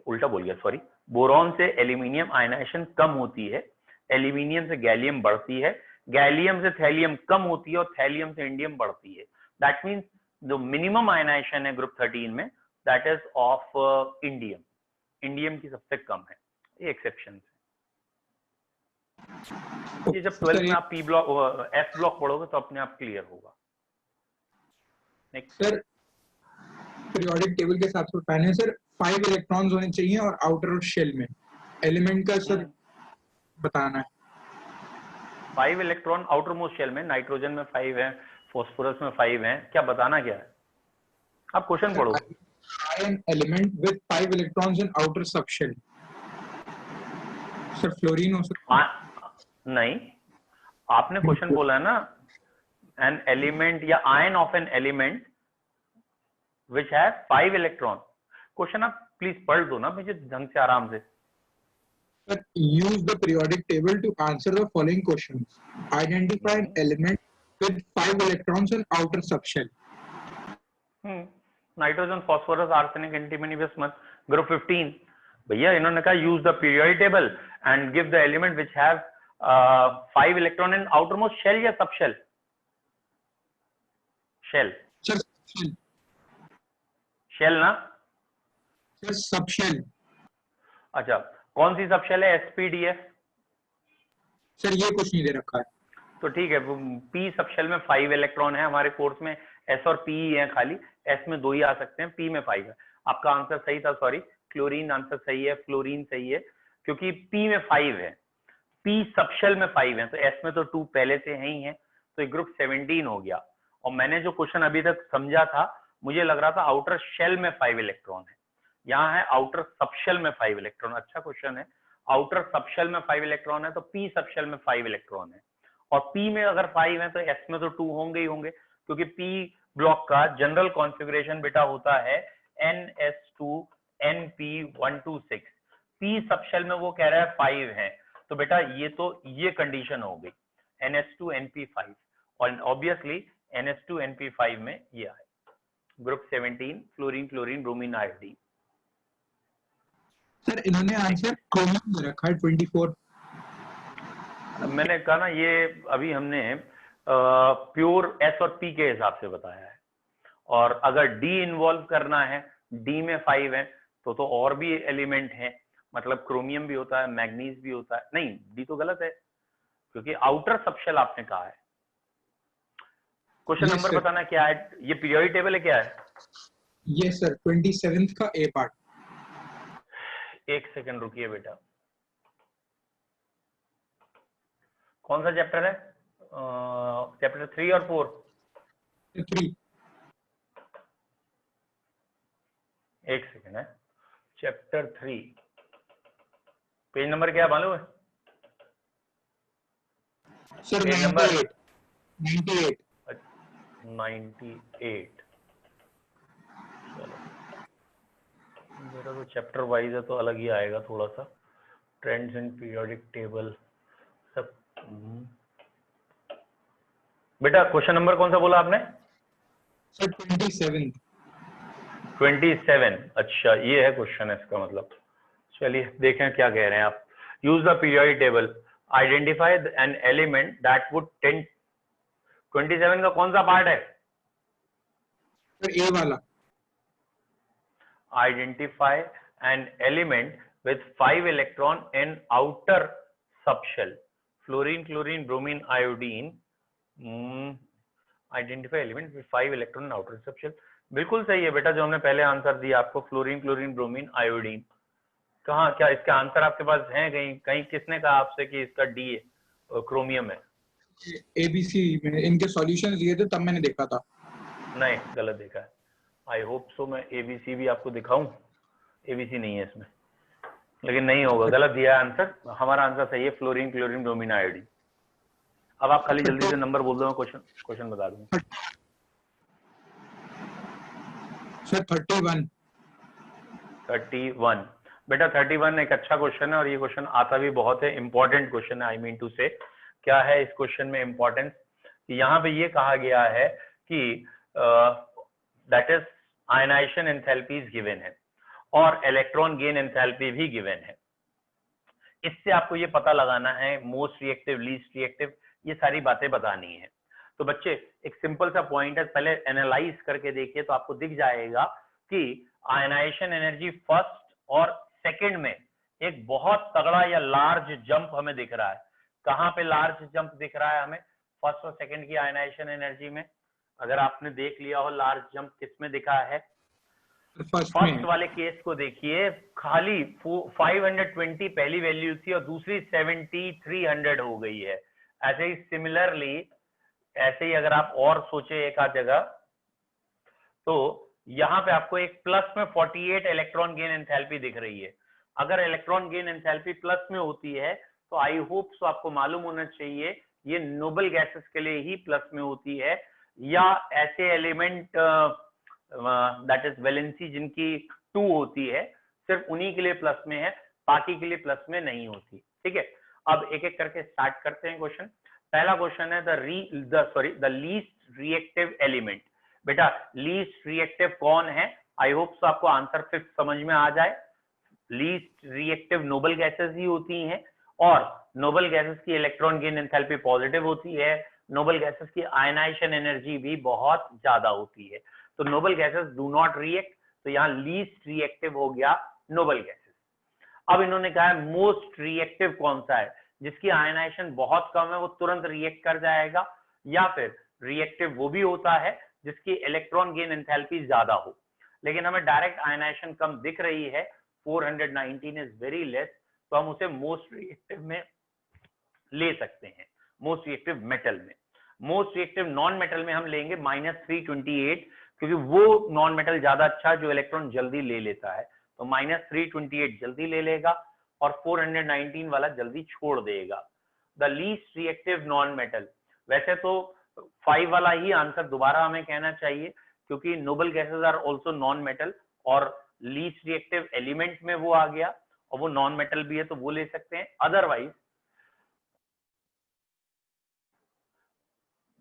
उल्टा बोल गया, सॉरी, बोरॉन से एल्यूमिनियम आयनाइजेशन कम होती है, एल्यूमिनियम से गैलियम बढ़ती है, गैलियम से थैलियम कम होती है और थैलियम से इंडियम बढ़ती है। दैट मीन्स जो मिनिमम आयनाइजेशन है ग्रुप 13 में that is of indium, indium की सबसे कम है, ये एक्सेप्शन है। ये जब 12th में आप पी ब्लॉक एफ ब्लॉक पढ़ोगे तो अपने आप क्लियर होगा। नेक्स्ट सर, पीरियोडिक टेबल के हिसाब से बताने सर 5 इलेक्ट्रॉन्स होने चाहिए और आउटर शेल में एलिमेंट का सर बताना है। 5 इलेक्ट्रॉन आउटर मोस्ट शेल में, नाइट्रोजन में 5 है, फास्फोरस में 5 है, क्या बताना क्या है? आप क्वेश्चन पढ़ो। Ion element with 5 electrons in outer subshell. Sir fluorine हो सकता है? नहीं, आपने क्वेश्चन बोला है ना, एन एलिमेंट या ion of an element which have 5 electron. Question आप प्लीज पढ़ दो ना मुझे ढंग से, आराम से। Sir, use the periodic table to answer the following questions. Identify an element with 5 electrons in outer subshell. Nitrogen, phosphorus, arsenic, antimony, bismuth, group 15। भैया इन्होंने कहा use the periodic table and give the element which have 5 electron in outermost shell या subshell? Shell. Sir, subshell. Shell ना? Sir, subshell. अच्छा, कौन सी subshell है? SPDF. Sir ये कुछ नहीं दे रखा है। तो ठीक है, पी सबशेल में 5 इलेक्ट्रॉन है, हमारे कोर्स में एस और पी ही है खाली, एस में 2 ही आ सकते हैं, पी में 5 है। आपका आंसर सही था, सॉरी, क्लोरीन आंसर सही है, फ्लोरीन सही है, क्योंकि पी में 5 है, पी सबशेल में 5 है, तो एस में तो 2 पहले से है ही है, तो ये ग्रुप 17 हो गया। और मैंने जो क्वेश्चन अभी तक समझा था, मुझे लग रहा था आउटर शेल में 5 इलेक्ट्रॉन है, यहाँ है आउटर सबशेल में 5 इलेक्ट्रॉन। अच्छा क्वेश्चन है, आउटर सबशेल में 5 इलेक्ट्रॉन है तो पी सबशेल में 5 इलेक्ट्रॉन है, और पी में अगर 5 है तो एस में तो 2 होंगे ही होंगे, क्योंकि पी ब्लॉक का जनरल कॉन्फ़िगरेशन बेटा होता है NS2NP126। पी सबशेल में वो कह रहा है 5 है, तो बेटा ये कंडीशन हो गई NS2NP5, और ऑब्वियसली NS2NP5 में ये आए। Group 17 fluorine, chlorine, bromine, iodine. Sir इन्होंने आंसर क्रोमियम दे रखा है 24। मैंने कहा ना, ये अभी हमने प्योर एस और पी के हिसाब से बताया है, और अगर डी इन्वॉल्व करना है, डी में 5 है तो और भी एलिमेंट हैं, मतलब क्रोमियम भी होता है, मैग्नीज भी होता है। नहीं, डी तो गलत है, क्योंकि आउटर सबशेल आपने कहा है। क्वेश्चन नंबर बताना क्या है, ये पीरियोडिक टेबल है, क्या है? ये सर 27th का ए पार्ट। एक सेकंड रुकिए बेटा, कौन सा चैप्टर है? चैप्टर 3 और 4? 3। एक सेकंड है, चैप्टर 3 पेज नंबर क्या मालूम है? Sir page number 98। 98। चलो, मेरा तो चैप्टर वाइज है तो अलग ही आएगा थोड़ा सा, ट्रेंड्स इन पीरियोडिक टेबल सब। बेटा क्वेश्चन नंबर कौन सा बोला आपने? सर 27। 27। अच्छा, ये है क्वेश्चन, है इसका मतलब। चलिए देखें क्या कह रहे हैं आप। Use the periodic table, identify an element that would tend. 27 का कौन सा पार्ट है? सर ए वाला। Identify an element with 5 electron in outer subshell. Fluorine, chlorine, bromine, iodine. Identify element with 5 electron in outer subshell. बिल्कुल सही है बेटा, जो हमने पहले आंसर दिया आपको, फ्लोरीन, क्लोरीन, ब्रोमीन, आयोडीन। कहाँ, क्या इसका आंसर आपके पास है? कहीं किसने कहा आपसे कि इसका डी है, क्रोमियम है? एबीसी में इनके सॉल्यूशंस दिए थे तब मैंने देखा था। नहीं, गलत देखा है। आई होप सो मैं एबीसी भी आपको दिखाऊं। एबीसी नहीं है इसमें, लेकिन नहीं होगा, गलत दिया है आंसर। हमारा आंसर सही है, फ्लोरीन, क्लोरीन, ब्रोमीन, आयोडीन। अब आप खाली जल्दी से नंबर बोल दो, मैं क्वेश्चन बता दूंगा। सर 31। बेटा 31 एक अच्छा क्वेश्चन है, और ये क्वेश्चन आता भी बहुत है, इंपॉर्टेंट क्वेश्चन है। आई मीन टू से क्या है इस क्वेश्चन में इंपॉर्टेंस, कि यहाँ पे ये कहा गया है कि that is ionization enthalpy given है और इलेक्ट्रॉन गेन एंथैल्पी भी गिवन है। इससे आपको ये पता लगाना है मोस्ट रिएक्टिव, लीस्ट रिएक्टिव, ये सारी बातें बतानी है। तो बच्चे एक सिंपल सा पॉइंट है, पहले एनालाइज करके देखिए तो आपको दिख जाएगा कि आयनाइजेशन एनर्जी फर्स्ट और सेकंड में एक बहुत तगड़ा या लार्ज जंप हमें दिख रहा है। कहाँ पे लार्ज जंप दिख रहा है हमें? फर्स्ट और सेकंड की आयनाइजेशन एनर्जी में। अगर आपने देख लिया हो लार्ज जंप किस में दिखा है? फर्स्ट वाले केस को देखिए, खाली 520 पहली वैल्यू थी और दूसरी 7300 हो गई है। ऐसे ही सिमिलरली, ऐसे ही अगर आप और सोचे एक आध जगह, तो यहाँ पे आपको एक प्लस में 48 इलेक्ट्रॉन गेन एंथैल्पी दिख रही है। अगर इलेक्ट्रॉन गेन एंथैल्पी प्लस में होती है तो आई होप सो आपको मालूम होना चाहिए ये नोबल गैसेस के लिए ही प्लस में होती है, या ऐसे एलिमेंट दैट इज वैलेंसी जिनकी 2 होती है, सिर्फ उन्हीं के लिए प्लस में है, बाकी के लिए प्लस में नहीं होती। ठीक है, अब एक एक करके स्टार्ट करते हैं क्वेश्चन। पहला क्वेश्चन है द लीस्ट रिएक्टिव एलिमेंट। बेटा लीस्ट रिएक्टिव कौन है? आई होप सो आपको आंसर फिर समझ में आ जाए। लीस्ट रिएक्टिव नोबल गैसेस ही होती हैं और नोबल गैसेस की इलेक्ट्रॉन गेन एंथैल्पी पॉजिटिव होती है। नोबल गैसेस की आयनाइजेशन एनर्जी भी बहुत ज्यादा होती है। तो noble gases do not react, तो यहाँ लीस्ट रिएक्टिव हो गया नोबल गैसेस। अब इन्होंने कहा है मोस्ट रिएक्टिव कौन सा है? जिसकी आयनाइजेशन बहुत कम है वो तुरंत रिएक्ट कर जाएगा, या फिर रिएक्टिव वो भी होता है जिसकी इलेक्ट्रॉन गेन एंथैल्पी ज्यादा हो। लेकिन हमें डायरेक्ट आयनाइजेशन कम दिख रही है, 419 इज वेरी लेस, तो हम उसे मोस्ट रिएक्टिव में ले सकते हैं, मोस्ट रिएक्टिव मेटल में। मोस्ट रिएक्टिव नॉन मेटल में हम लेंगे -328, क्योंकि वो नॉन मेटल ज्यादा अच्छा जो इलेक्ट्रॉन जल्दी ले लेता है, तो -328 जल्दी ले लेगा और 419 वाला जल्दी छोड़ देगा। The least reactive non metal, वैसे तो 5 वाला ही आंसर दोबारा हमें कहना चाहिए, क्योंकि noble gases are also non metal और लीस्ट रिएक्टिव एलिमेंट में वो आ गया और वो नॉन मेटल भी है तो वो ले सकते हैं। अदरवाइज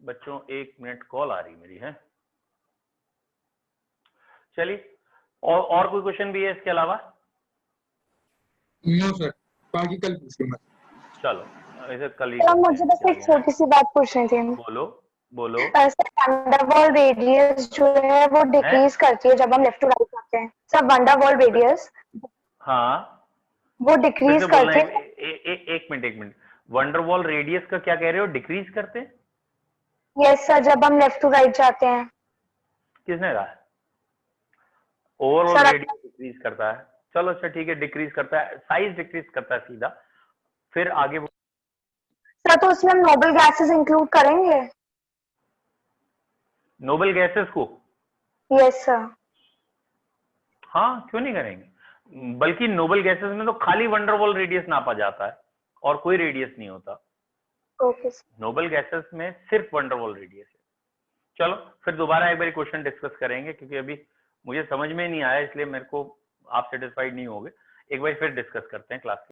बच्चों 1 मिनट कॉल आ रही मेरी है, चलिए और कोई क्वेश्चन भी है इसके अलावा? नो सर, बाकी कल पूछूंगा। चलो ऐसे कल ही तो मुझे बस एक छोटी सी बात पूछनी थी। बोलो बोलो। सर वंडरवॉल रेडियस जो है वो डिक्रीज करती है जब हम लेफ्ट टू राइट जाते हैं। सर वंडरवॉल रेडियस, हाँ वो डिक्रीज करती है। एक मिनट, वंडरवॉल रेडियस का क्या कह रहे हो? डिक्रीज करते हैं? यस सर, जब हम लेफ्ट टू राइट जाते हैं। किसने कहा? ओवरऑल रेडियस डिक्रीज करता है। चलो अच्छा ठीक है, डिक्रीज करता है, साइज डिक्रीज करता है सीधा। फिर आगे सर तो उसमें हम नोबल गैसेस इंक्लूड करेंगे? नोबल गैसेस को? Yes sir. हाँ क्यों नहीं करेंगे, बल्कि नोबल गैसेस में तो खाली वंडरवॉल रेडियस नापा जाता है और कोई रेडियस नहीं होता। Okay sir. नोबल गैसेस में सिर्फ वंडरवॉल रेडियस है। चलो फिर दोबारा एक बार क्वेश्चन डिस्कस करेंगे, क्योंकि अभी मुझे समझ में नहीं आया, इसलिए मेरे को आप सेटिस्फाइड नहीं होगे। एक बार फिर डिस्कस करते हैं क्लास